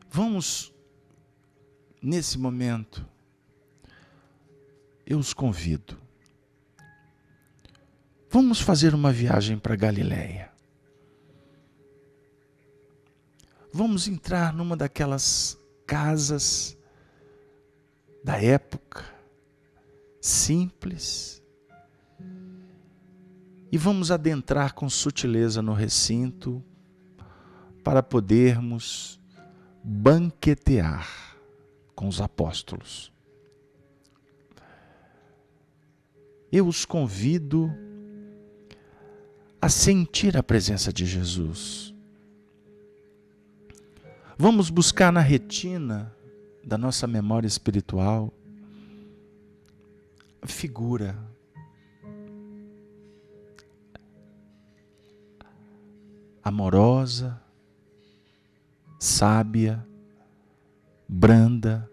Vamos, nesse momento, eu os convido. Vamos fazer uma viagem para Galileia. Vamos entrar numa daquelas casas da época, simples, e vamos adentrar com sutileza no recinto para podermos banquetear com os apóstolos. Eu os convido a sentir a presença de Jesus. Vamos buscar na retina da nossa memória espiritual a figura amorosa, sábia, branda,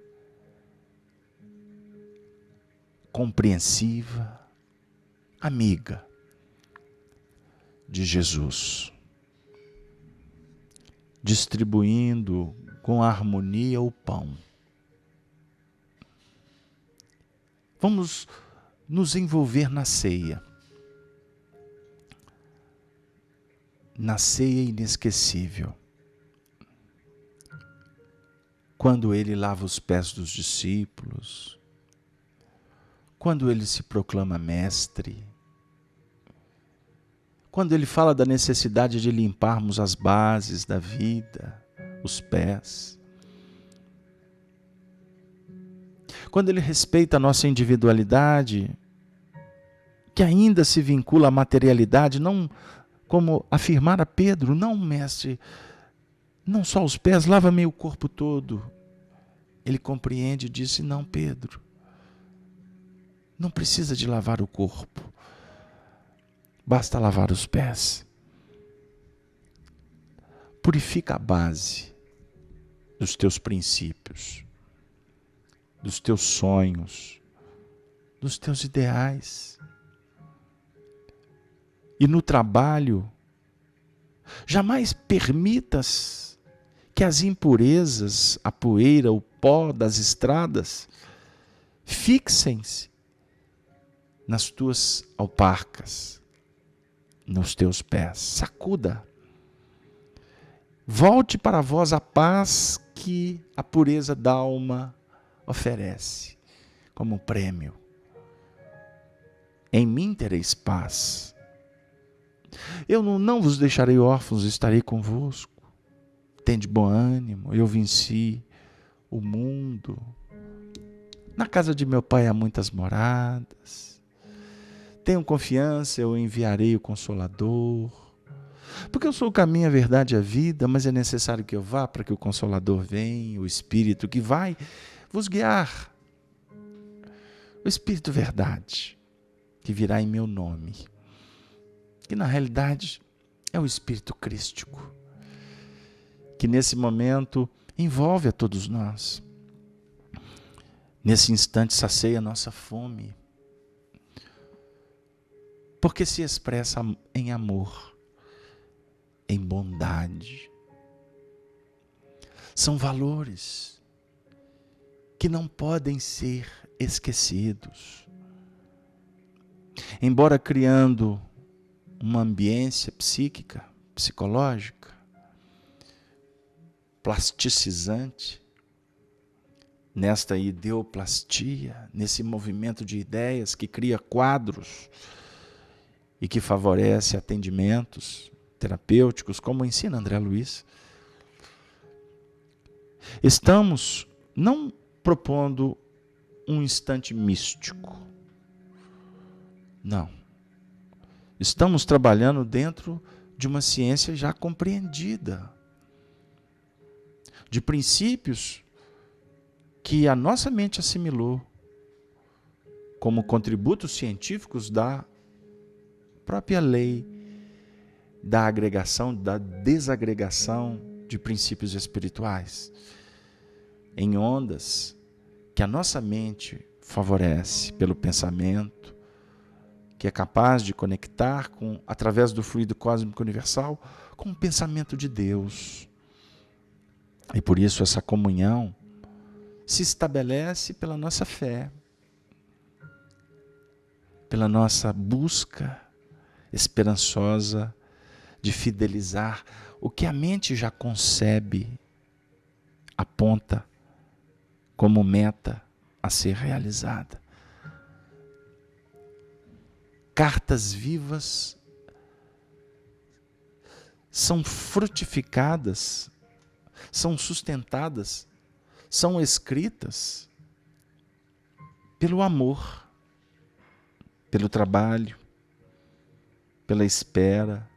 compreensiva, amiga de Jesus, distribuindo com harmonia o pão. Vamos nos envolver na ceia inesquecível, quando ele lava os pés dos discípulos, quando ele se proclama mestre, Quando ele fala da necessidade de limparmos as bases da vida, os pés. Quando ele respeita a nossa individualidade, que ainda se vincula à materialidade, não como afirmara Pedro, não, mestre, não só os pés, lava-me o corpo todo. Ele compreende e disse, não, Pedro, não precisa de lavar o corpo, basta lavar os pés. Purifica a base dos teus princípios, dos teus sonhos, dos teus ideais. E no trabalho, jamais permitas que as impurezas, a poeira, o pó das estradas, fixem-se nas tuas alparcas, nos teus pés. Sacuda. Volte para vós a paz que a pureza da alma oferece como prêmio. Em mim tereis paz. Eu não vos deixarei órfãos, estarei convosco. Tende bom ânimo, eu venci o mundo. Na casa de meu pai há muitas moradas. Tenham confiança, eu enviarei o Consolador. Porque eu sou o caminho, a verdade e a vida, mas é necessário que eu vá para que o Consolador venha, o Espírito que vai vos guiar. O Espírito Verdade, que virá em meu nome. Que na realidade é o Espírito Crístico, que nesse momento envolve a todos nós. Nesse instante sacia a nossa fome, porque se expressa em amor, em bondade. São valores que não podem ser esquecidos. Embora criando uma ambiência psíquica, psicológica, plasticizante, nesta ideoplastia, nesse movimento de ideias que cria quadros e que favorece atendimentos terapêuticos, como ensina André Luiz. Estamos não propondo um instante místico, não. Estamos trabalhando dentro de uma ciência já compreendida, de princípios que a nossa mente assimilou como contributos científicos da própria lei da agregação, da desagregação de princípios espirituais, em ondas que a nossa mente favorece pelo pensamento, que é capaz de conectar através do fluido cósmico universal com o pensamento de Deus. E por isso essa comunhão se estabelece pela nossa fé, pela nossa busca esperançosa de fidelizar o que a mente já concebe, aponta como meta a ser realizada. Cartas vivas são frutificadas, são sustentadas, são escritas pelo amor, pelo trabalho, pela espera,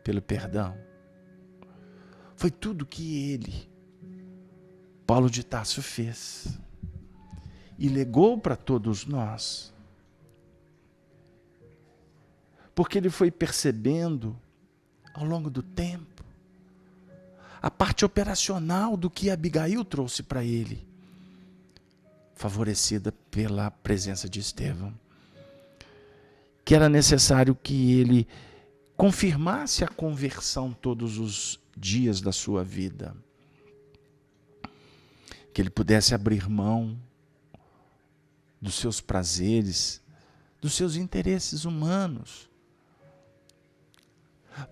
pelo perdão. Foi tudo que ele, Paulo de Tarso, fez e legou para todos nós. Porque ele foi percebendo ao longo do tempo a parte operacional do que Abigail trouxe para ele, favorecida pela presença de Estevão, que era necessário que ele confirmasse a conversão todos os dias da sua vida, que ele pudesse abrir mão dos seus prazeres, dos seus interesses humanos,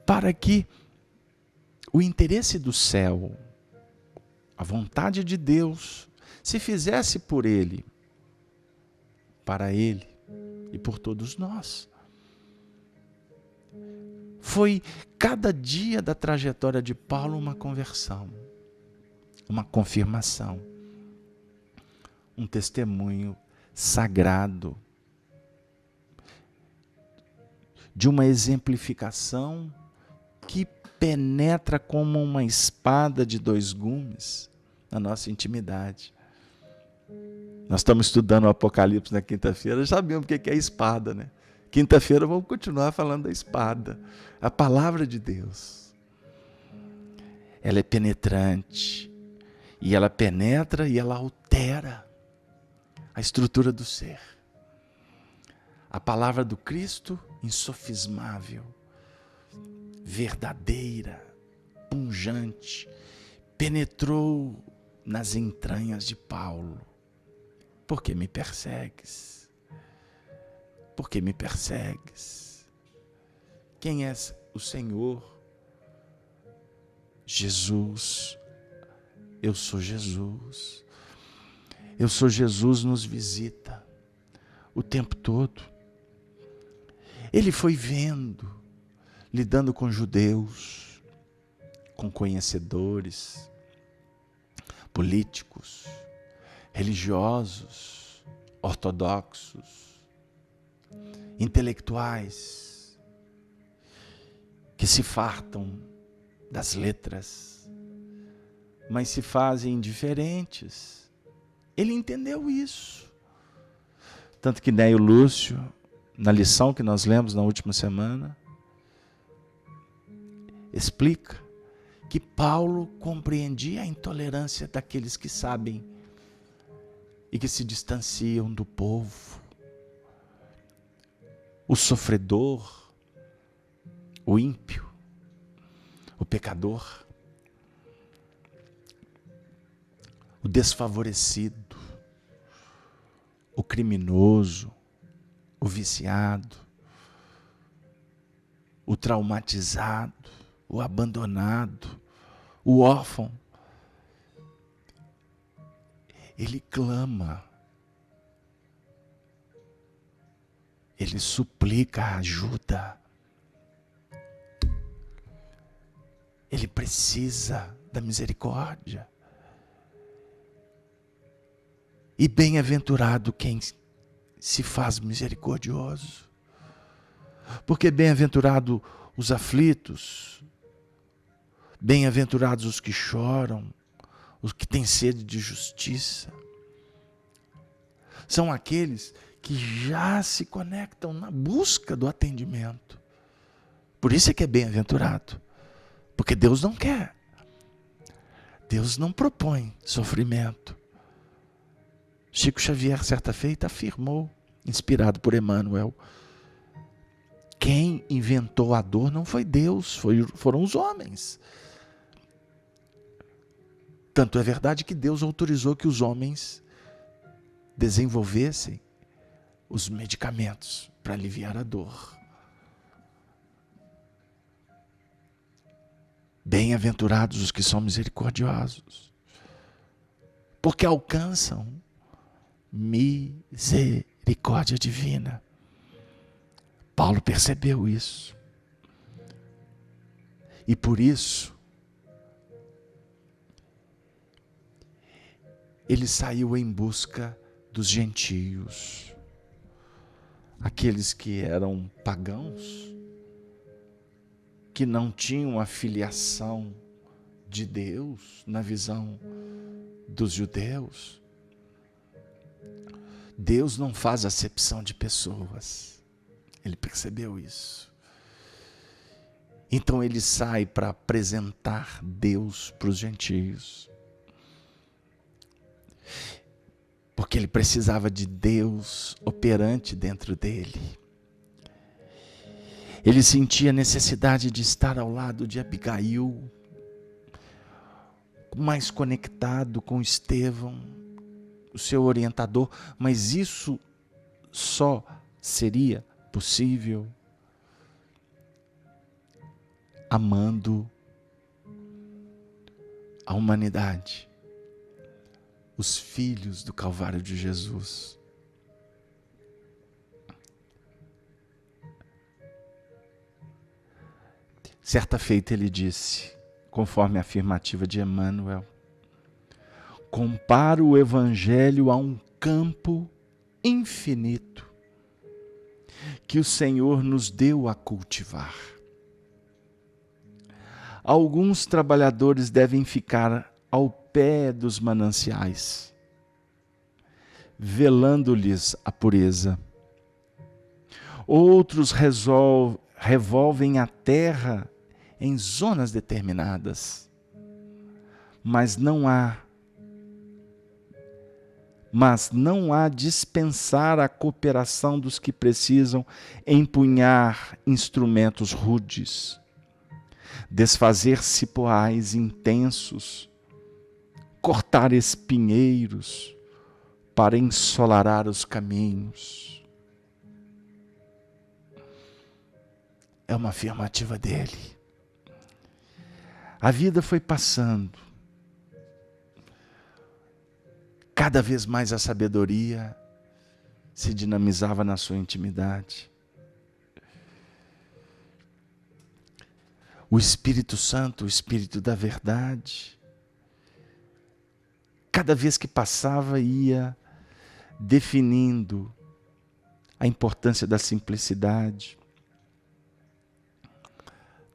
para que o interesse do céu, a vontade de Deus, se fizesse por ele, para ele e por todos nós. Foi cada dia da trajetória de Paulo uma conversão, uma confirmação, um testemunho sagrado de uma exemplificação que penetra como uma espada de dois gumes na nossa intimidade. Nós estamos estudando o Apocalipse na quinta-feira, já sabemos o que é espada, né? Quinta-feira vamos continuar falando da espada, a palavra de Deus. Ela é penetrante, e ela penetra e ela altera a estrutura do ser. A palavra do Cristo, insofismável, verdadeira, pungente, penetrou nas entranhas de Paulo. Por que me persegues? Por que me persegues? Quem é o Senhor? Jesus. Eu sou Jesus. Eu sou Jesus, nos visita o tempo todo. Ele foi vendo, lidando com judeus, com conhecedores, políticos, religiosos, ortodoxos, intelectuais, que se fartam das letras, mas se fazem indiferentes. Ele entendeu isso. Tanto que Neio Lúcio, na lição que nós lemos na última semana, explica que Paulo compreendia a intolerância daqueles que sabem e que se distanciam do povo. O sofredor, o ímpio, o pecador, o desfavorecido, o criminoso, o viciado, o traumatizado, o abandonado, o órfão. Ele clama, ele suplica ajuda, ele precisa da misericórdia. E bem-aventurado quem se faz misericordioso, porque bem-aventurado os aflitos, bem-aventurados os que choram, os que têm sede de justiça. São aqueles que já se conectam na busca do atendimento. Por isso é que é bem-aventurado, porque Deus não quer. Deus não propõe sofrimento. Chico Xavier, certa feita, afirmou, inspirado por Emmanuel, quem inventou a dor não foi Deus, foram os homens. Tanto é verdade que Deus autorizou que os homens desenvolvessem os medicamentos para aliviar a dor. Bem-aventurados os que são misericordiosos, porque alcançam misericórdia divina. Paulo percebeu isso. E por isso, ele saiu em busca dos gentios, aqueles que eram pagãos, que não tinham a filiação de Deus na visão dos judeus. Deus não faz acepção de pessoas. Ele percebeu isso. Então ele sai para apresentar Deus para os gentios. Porque ele precisava de Deus operante dentro dele. Ele sentia necessidade de estar ao lado de Abigail, mais conectado com Estevão, o seu orientador, mas isso só seria possível amando a humanidade, os filhos do Calvário de Jesus. Certa feita ele disse, conforme a afirmativa de Emmanuel: comparo o Evangelho a um campo infinito que o Senhor nos deu a cultivar. Alguns trabalhadores devem ficar ao pé dos mananciais, velando-lhes a pureza. Outros revolvem a terra em zonas determinadas, mas não há dispensar a cooperação dos que precisam empunhar instrumentos rudes, desfazer cipoais intensos, cortar espinheiros para ensolarar os caminhos. É uma afirmativa dele. A vida foi passando. Cada vez mais a sabedoria se dinamizava na sua intimidade. O Espírito Santo, o Espírito da verdade, cada vez que passava ia definindo a importância da simplicidade,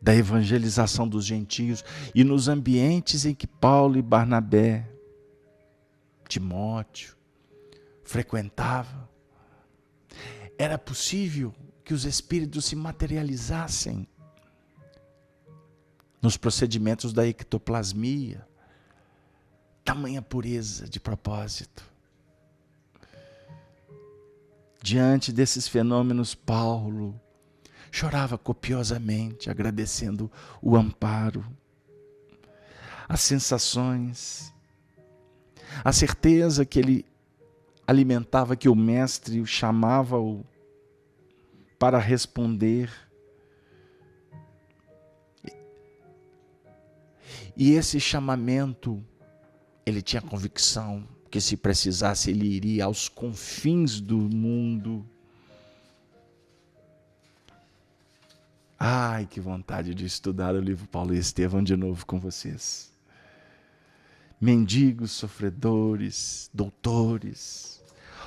da evangelização dos gentios, e nos ambientes em que Paulo e Barnabé, Timóteo, frequentavam, era possível que os Espíritos se materializassem nos procedimentos da ectoplasmia. Tamanha pureza de propósito. Diante desses fenômenos, Paulo chorava copiosamente, agradecendo o amparo, as sensações, a certeza que ele alimentava, que o mestre o chamava-o para responder. E esse chamamento, ele tinha convicção que, se precisasse, ele iria aos confins do mundo. Ai, que vontade de estudar o livro Paulo e Estevão de novo com vocês. Mendigos, sofredores, doutores,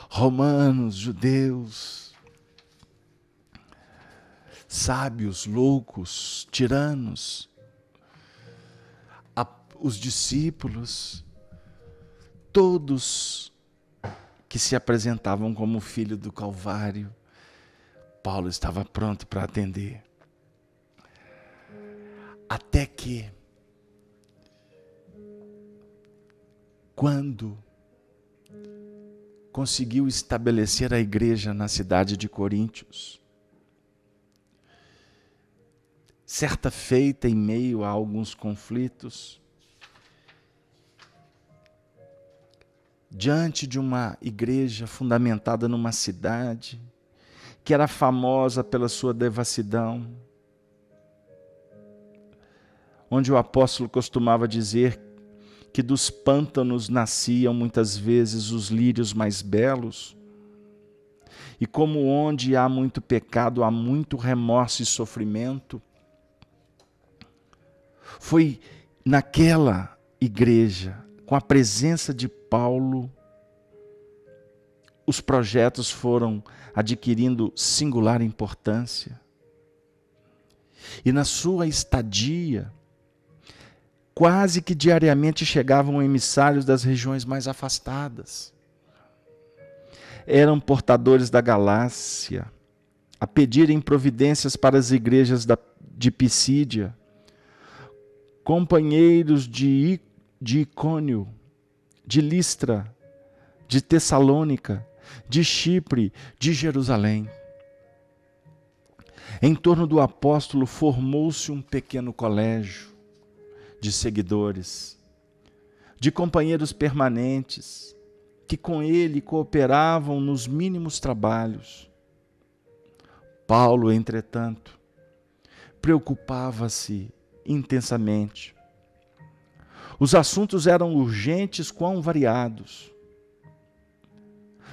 romanos, judeus, sábios, loucos, tiranos, os discípulos, todos que se apresentavam como filho do Calvário, Paulo estava pronto para atender. Até que, quando conseguiu estabelecer a igreja na cidade de Coríntios, certa feita, em meio a alguns conflitos, diante de uma igreja fundamentada numa cidade que era famosa pela sua devassidão, onde o apóstolo costumava dizer que dos pântanos nasciam muitas vezes os lírios mais belos, e como onde há muito pecado, há muito remorso e sofrimento. Foi naquela igreja, com a presença de Paulo, os projetos foram adquirindo singular importância. E na sua estadia, quase que diariamente chegavam emissários das regiões mais afastadas. Eram portadores da Galácia, a pedirem providências para as igrejas de Pisídia, companheiros de Icônio, de Listra, de Tessalônica, de Chipre, de Jerusalém. Em torno do apóstolo formou-se um pequeno colégio de seguidores, de companheiros permanentes, que com ele cooperavam nos mínimos trabalhos. Paulo, entretanto, preocupava-se intensamente. Os assuntos eram urgentes, quão variados.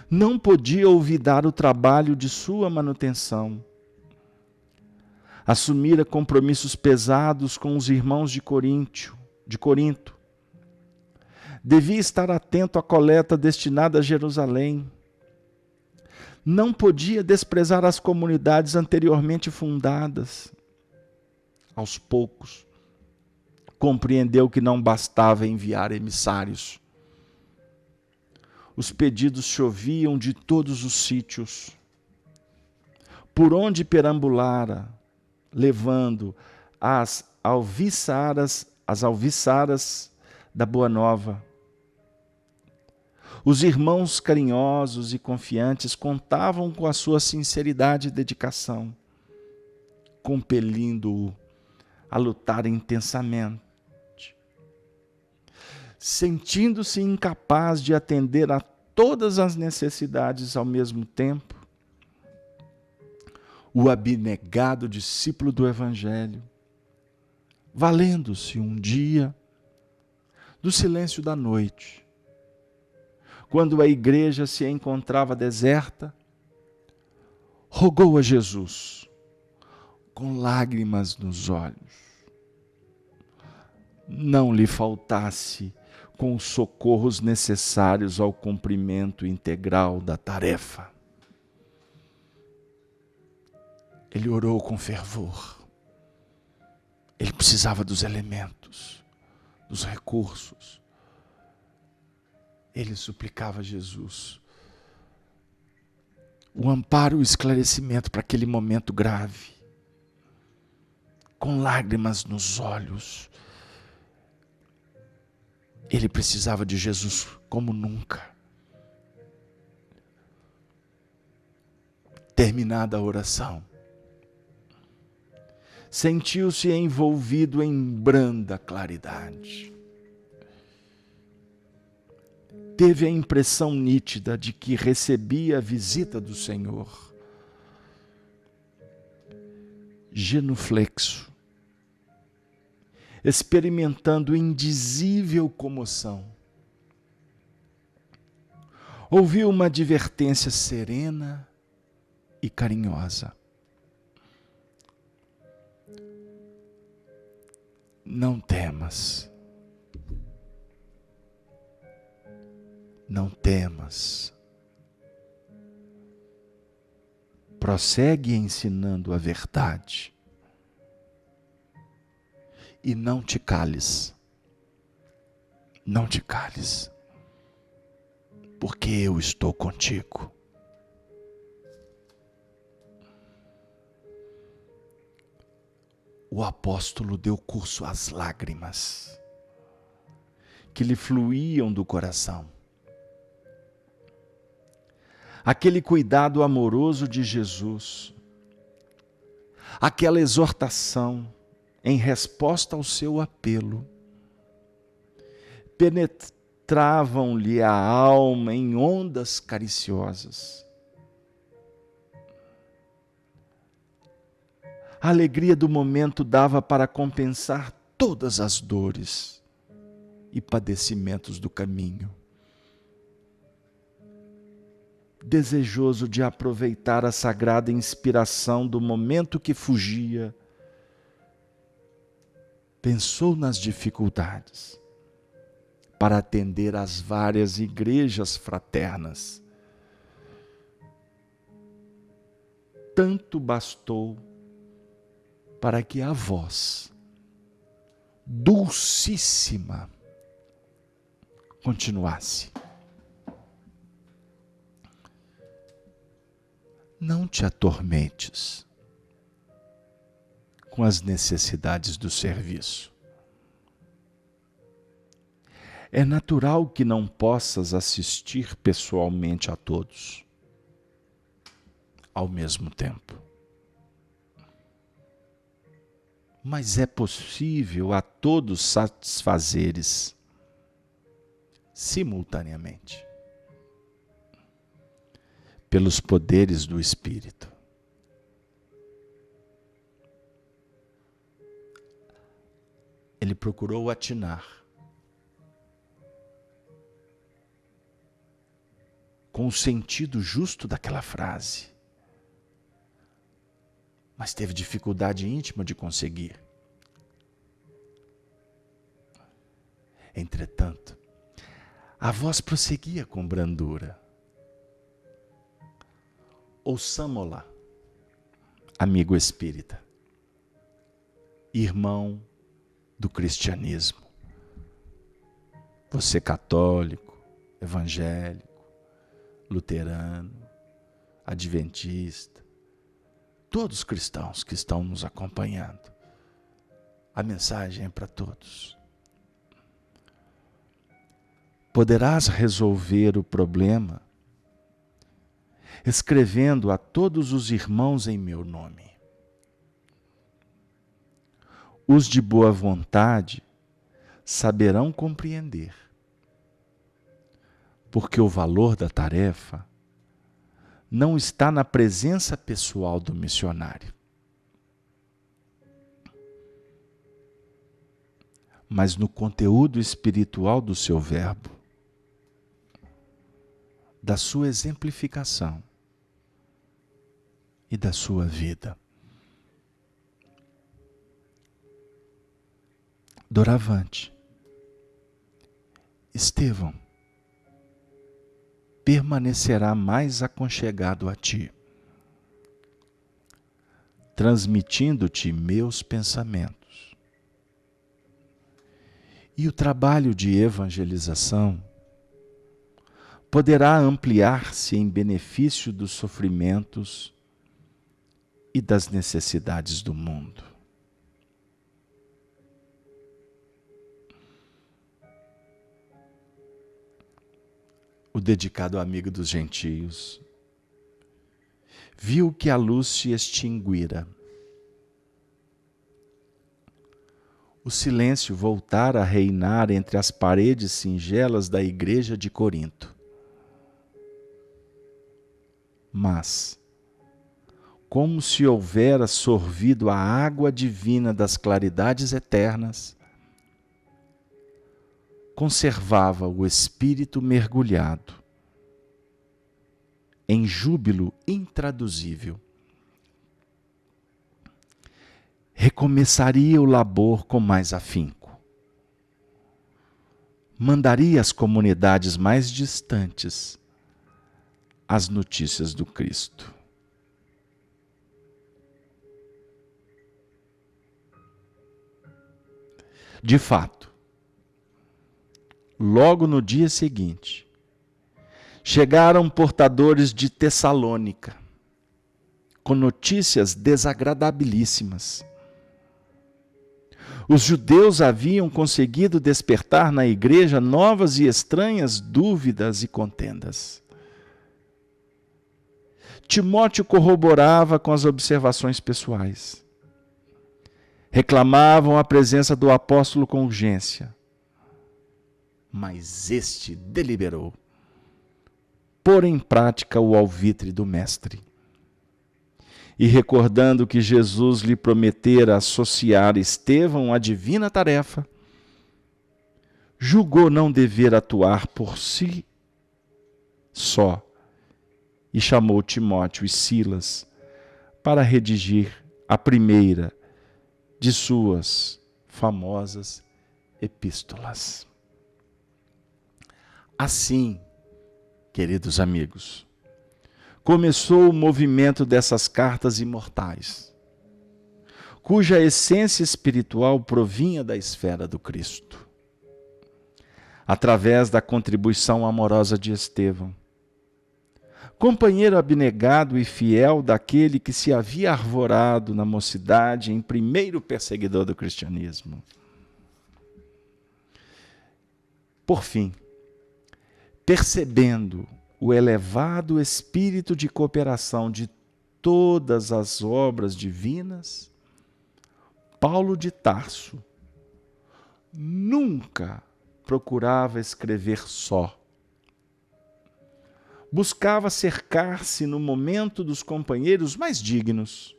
Não podia olvidar o trabalho de sua manutenção. assumira compromissos pesados com os irmãos de Corinto. Devia estar atento à coleta destinada a Jerusalém. Não podia desprezar as comunidades anteriormente fundadas. Aos poucos, compreendeu que não bastava enviar emissários. Os pedidos choviam de todos os sítios. Por onde perambulara, levando as alviçaras da Boa Nova. Os irmãos carinhosos e confiantes contavam com a sua sinceridade e dedicação, compelindo-o a lutar intensamente. Sentindo-se incapaz de atender a todas as necessidades ao mesmo tempo, o abnegado discípulo do Evangelho, valendo-se um dia do silêncio da noite, quando a igreja se encontrava deserta, rogou a Jesus, com lágrimas nos olhos, não lhe faltasse com os socorros necessários ao cumprimento integral da tarefa. Ele orou com fervor. Ele precisava dos elementos, dos recursos. Ele suplicava a Jesus o amparo e o esclarecimento para aquele momento grave. Com lágrimas nos olhos, ele precisava de Jesus como nunca. Terminada a oração, sentiu-se envolvido em branda claridade. Teve a impressão nítida de que recebia a visita do Senhor. Genuflexo, experimentando indizível comoção, ouviu uma advertência serena e carinhosa. Não temas. Não temas. Prossegue ensinando a verdade. E não te cales. Não te cales. Porque eu estou contigo. O apóstolo deu curso às lágrimas que lhe fluíam do coração. Aquele cuidado amoroso de Jesus, aquela exortação em resposta ao seu apelo, penetravam-lhe a alma em ondas cariciosas. A alegria do momento dava para compensar todas as dores e padecimentos do caminho. Desejoso de aproveitar a sagrada inspiração do momento que fugia, pensou nas dificuldades para atender às várias igrejas fraternas. Tanto bastou para que a voz dulcíssima continuasse. Não te atormentes com as necessidades do serviço. É natural que não possas assistir pessoalmente a todos ao mesmo tempo. Mas é possível a todos satisfazeres simultaneamente pelos poderes do Espírito. Ele procurou atinar com o sentido justo daquela frase. mas teve dificuldade íntima de conseguir. Entretanto, a voz prosseguia com brandura. Ouçamo-la, amigo espírita, irmão do cristianismo. Você católico, evangélico, luterano, adventista, todos cristãos que estão nos acompanhando. A mensagem é para todos. Poderás resolver o problema escrevendo a todos os irmãos em meu nome. Os de boa vontade saberão compreender, porque o valor da tarefa não está na presença pessoal do missionário, mas no conteúdo espiritual do seu verbo, da sua exemplificação e da sua vida. Doravante, Estevão permanecerá mais aconchegado a ti, transmitindo-te meus pensamentos. E o trabalho de evangelização poderá ampliar-se em benefício dos sofrimentos e das necessidades do mundo. O dedicado amigo dos gentios viu que a luz se extinguira. O silêncio voltara a reinar entre as paredes singelas da igreja de Corinto. Mas, como se houvera sorvido a água divina das claridades eternas, conservava o espírito mergulhado em júbilo intraduzível. Recomeçaria o labor com mais afinco. Mandaria às comunidades mais distantes as notícias do Cristo. De fato, logo no dia seguinte, chegaram portadores de Tessalônica, com notícias desagradabilíssimas. Os judeus haviam conseguido despertar na igreja novas e estranhas dúvidas e contendas. Timóteo corroborava com as observações pessoais. Reclamavam a presença do apóstolo com urgência. Mas este deliberou pôr em prática o alvitre do mestre. E recordando que Jesus lhe prometera associar Estevão à divina tarefa, julgou não dever atuar por si só e chamou Timóteo e Silas para redigir a primeira de suas famosas epístolas. Assim, queridos amigos, começou o movimento dessas cartas imortais, cuja essência espiritual provinha da esfera do Cristo. Através da contribuição amorosa de Estevão, companheiro abnegado e fiel daquele que se havia arvorado na mocidade em primeiro perseguidor do cristianismo. Por fim, percebendo o elevado espírito de cooperação de todas as obras divinas, Paulo de Tarso nunca procurava escrever só. Buscava cercar-se no momento dos companheiros mais dignos.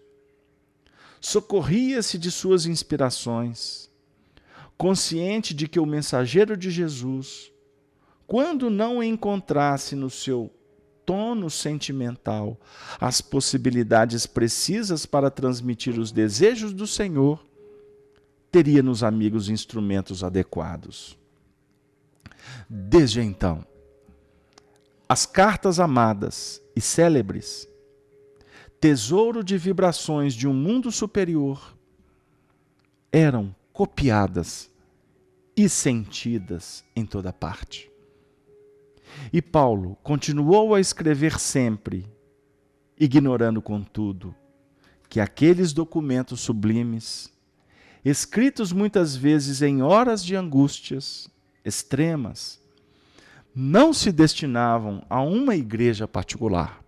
Socorria-se de suas inspirações, consciente de que o mensageiro de Jesus, quando não encontrasse no seu tono sentimental as possibilidades precisas para transmitir os desejos do Senhor, teria nos amigos instrumentos adequados. Desde então, as cartas amadas e célebres, tesouro de vibrações de um mundo superior, eram copiadas e sentidas em toda parte. E Paulo continuou a escrever sempre, ignorando, contudo, que aqueles documentos sublimes, escritos muitas vezes em horas de angústias extremas, não se destinavam a uma igreja particular,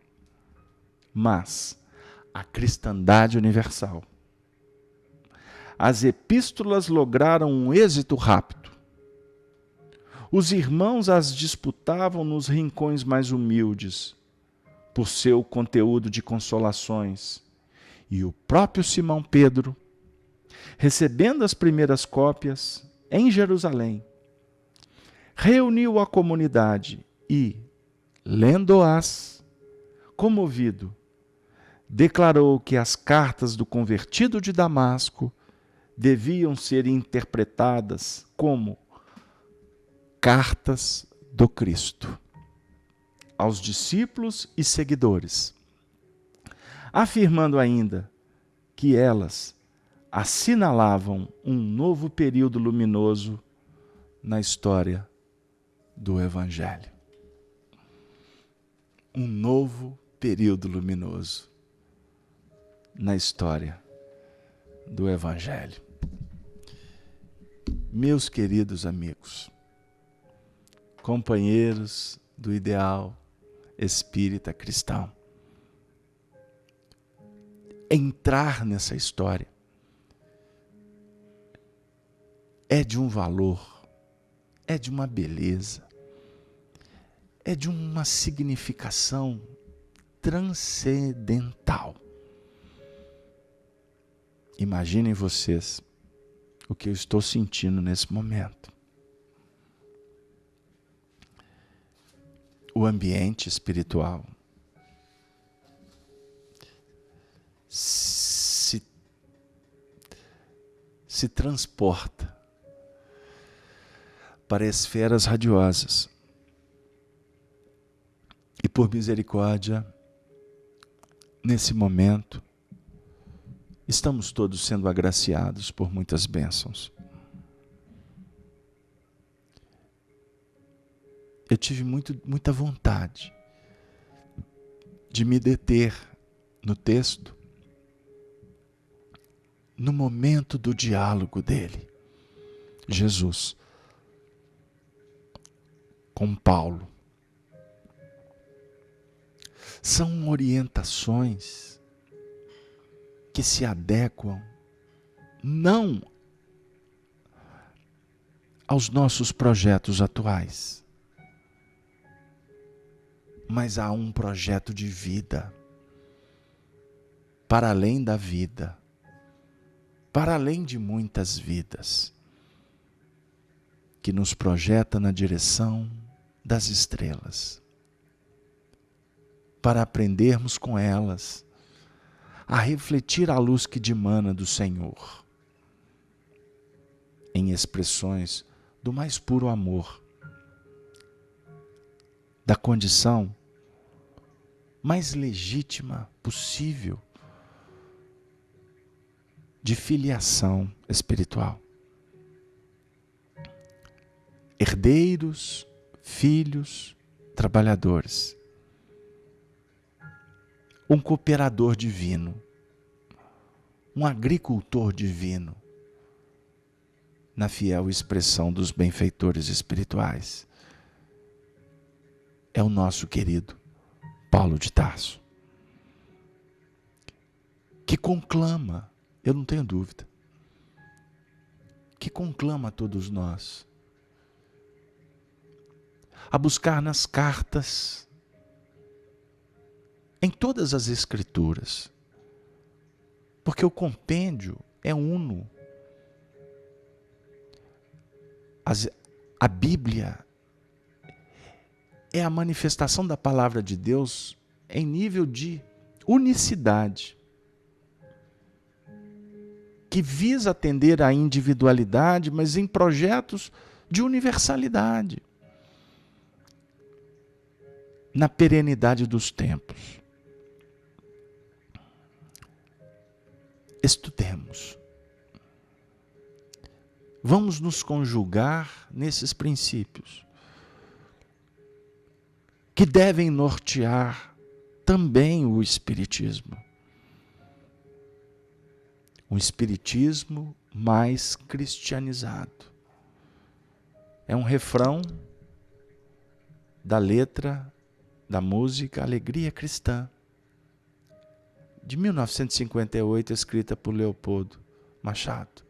mas à cristandade universal. As epístolas lograram um êxito rápido. Os irmãos as disputavam nos rincões mais humildes, por seu conteúdo de consolações, e o próprio Simão Pedro, recebendo as primeiras cópias em Jerusalém, reuniu a comunidade e, lendo-as, comovido, declarou que as cartas do convertido de Damasco deviam ser interpretadas como cartas do Cristo aos discípulos e seguidores, afirmando ainda que elas assinalavam um novo período luminoso na história do Evangelho. Um novo período luminoso na história do Evangelho. Meus queridos amigos, companheiros do ideal espírita cristão, entrar nessa história é de um valor, é de uma beleza, é de uma significação transcendental. Imaginem vocês o que eu estou sentindo nesse momento. O ambiente espiritual se transporta para esferas radiosas. E por misericórdia, nesse momento, estamos todos sendo agraciados por muitas bênçãos. Eu tive muita vontade de me deter no texto, no momento do diálogo dele, Jesus, com Paulo. São orientações que se adequam não aos nossos projetos atuais, mas a um projeto de vida, para além da vida, para além de muitas vidas, que nos projeta na direção das estrelas, para aprendermos com elas a refletir a luz que dimana do Senhor, em expressões do mais puro amor, da condição mais legítima possível de filiação espiritual. Herdeiros, filhos, trabalhadores. Um cooperador divino, um agricultor divino, na fiel expressão dos benfeitores espirituais. É o nosso querido Paulo de Tarso, que conclama, eu não tenho dúvida, que conclama a todos nós a buscar nas cartas, em todas as escrituras, porque o compêndio é uno. A Bíblia é a manifestação da palavra de Deus em nível de unicidade, que visa atender à individualidade, mas em projetos de universalidade, na perenidade dos tempos. Estudemos. Vamos nos conjugar nesses princípios, que devem nortear também o Espiritismo. Um Espiritismo mais cristianizado. É um refrão da letra da música Alegria Cristã, de 1958, escrita por Leopoldo Machado,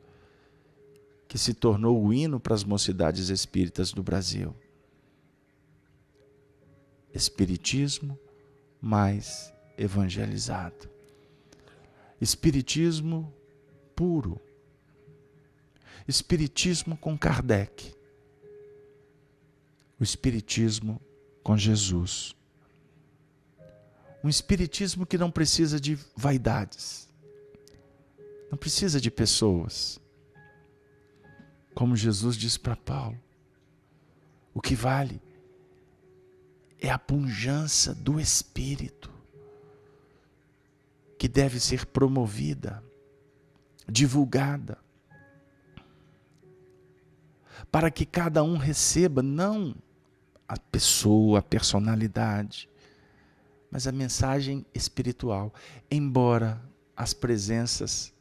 que se tornou o hino para as mocidades espíritas do Brasil. Espiritismo mais evangelizado. Espiritismo puro. Espiritismo com Kardec. O Espiritismo com Jesus. Um Espiritismo que não precisa de vaidades. Não precisa de pessoas. Como Jesus diz para Paulo, o que vale é a pujança do Espírito, que deve ser promovida, divulgada, para que cada um receba não a pessoa, a personalidade, mas a mensagem espiritual. Embora as presenças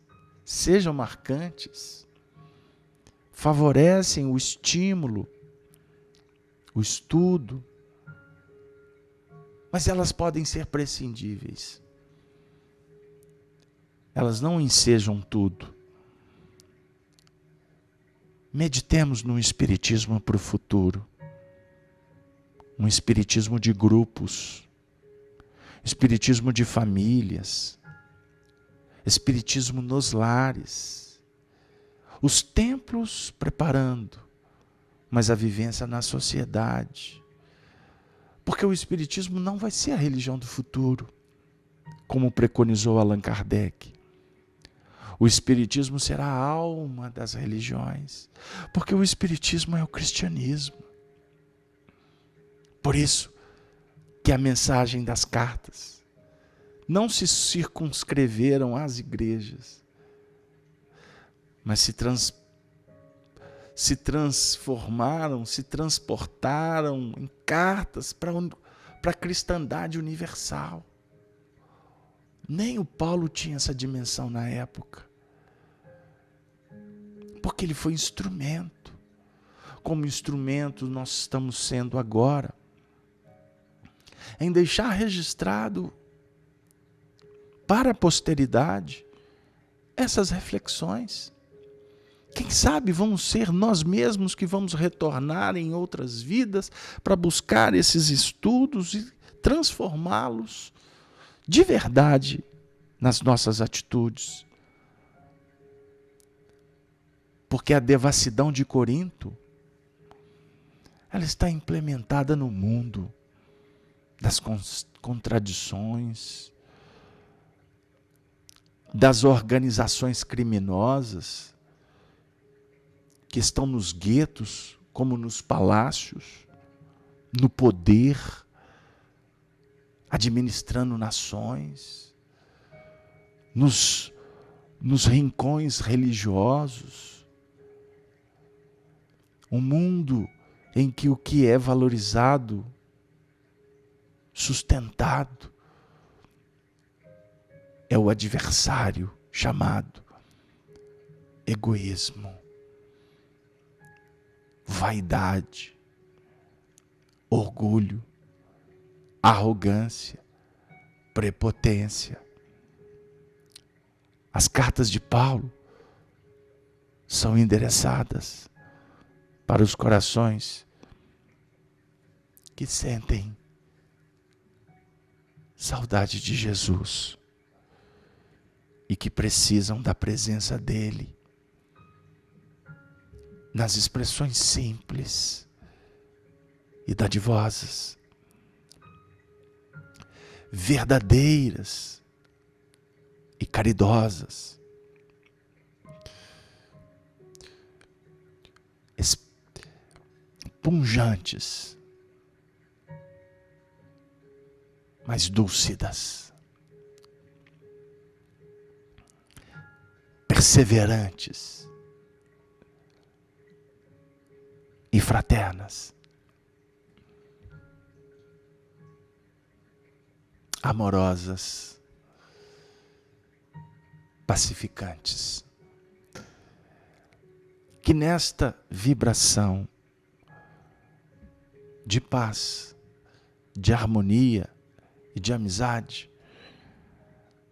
sejam marcantes, favorecem o estímulo, o estudo, mas elas podem ser prescindíveis. Elas não ensejam tudo. Meditemos num espiritismo para o futuro. Um espiritismo de grupos. Espiritismo de famílias. Espiritismo nos lares. Os templos preparando, mas a vivência na sociedade. Porque o Espiritismo não vai ser a religião do futuro, como preconizou Allan Kardec. O Espiritismo será a alma das religiões, porque o Espiritismo é o cristianismo. Por isso que a mensagem das cartas não se circunscreveram às igrejas, mas se transformaram, se transportaram em cartas para a cristandade universal. Nem o Paulo tinha essa dimensão na época, porque ele foi instrumento. Como instrumento nós estamos sendo agora, em deixar registrado para a posteridade essas reflexões. Quem sabe vamos ser nós mesmos que vamos retornar em outras vidas para buscar esses estudos e transformá-los de verdade nas nossas atitudes. Porque a devassidão de Corinto, ela está implementada no mundo das contradições, das organizações criminosas que estão nos guetos, como nos palácios, no poder, administrando nações, nos rincões religiosos. Um mundo em que o que é valorizado, sustentado, é o adversário chamado egoísmo, vaidade, orgulho, arrogância, prepotência. As cartas de Paulo são endereçadas para os corações que sentem saudade de Jesus e que precisam da presença dele nas expressões simples e dadivosas verdadeiras e caridosas, punjantes, mas dúlcidas, perseverantes e fraternas, amorosas, pacificantes. Que nesta vibração de paz, de harmonia e de amizade,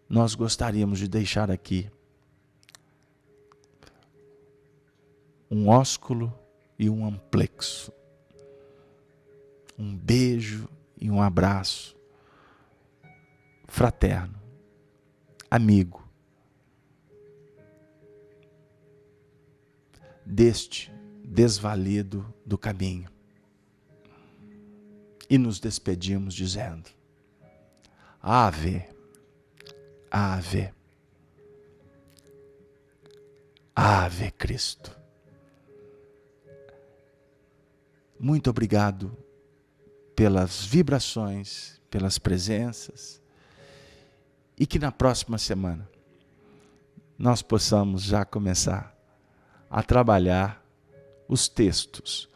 nós gostaríamos de deixar aqui um ósculo e um amplexo, um beijo e um abraço fraterno, amigo, deste desvalido do caminho. E nos despedimos dizendo: Ave, Ave, Ave Cristo. Muito obrigado pelas vibrações, pelas presenças, e que na próxima semana nós possamos já começar a trabalhar os textos,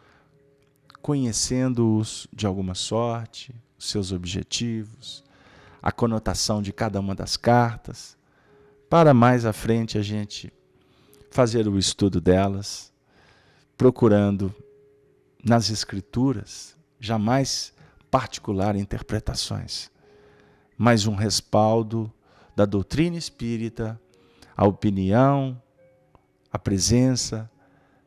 conhecendo-os de alguma sorte, os seus objetivos, a conotação de cada uma das cartas, para mais à frente a gente fazer o estudo delas, procurando nas Escrituras jamais particular interpretações, mas um respaldo da doutrina espírita, a opinião, a presença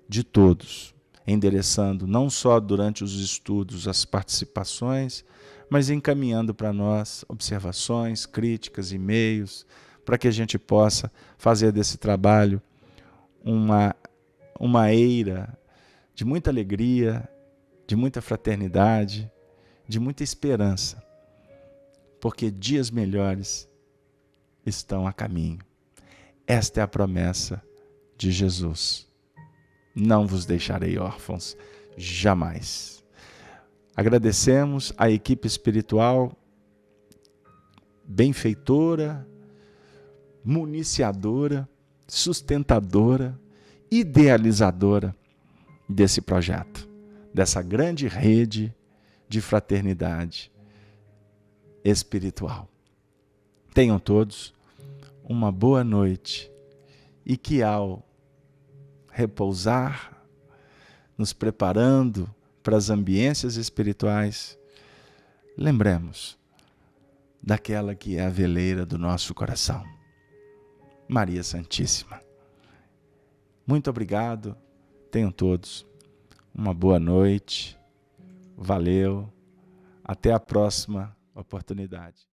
de todos, endereçando não só durante os estudos as participações, mas encaminhando para nós observações, críticas, e-mails, para que a gente possa fazer desse trabalho uma eira de muita alegria, de muita fraternidade, de muita esperança, porque dias melhores estão a caminho. Esta é a promessa de Jesus. Não vos deixarei órfãos, jamais. Agradecemos a equipe espiritual, benfeitora, municiadora, sustentadora, idealizadora desse projeto, dessa grande rede de fraternidade espiritual. Tenham todos uma boa noite e que ao repousar, nos preparando para as ambiências espirituais, lembremos daquela que é a veleira do nosso coração, Maria Santíssima. Muito obrigado, tenham todos uma boa noite, valeu, até a próxima oportunidade.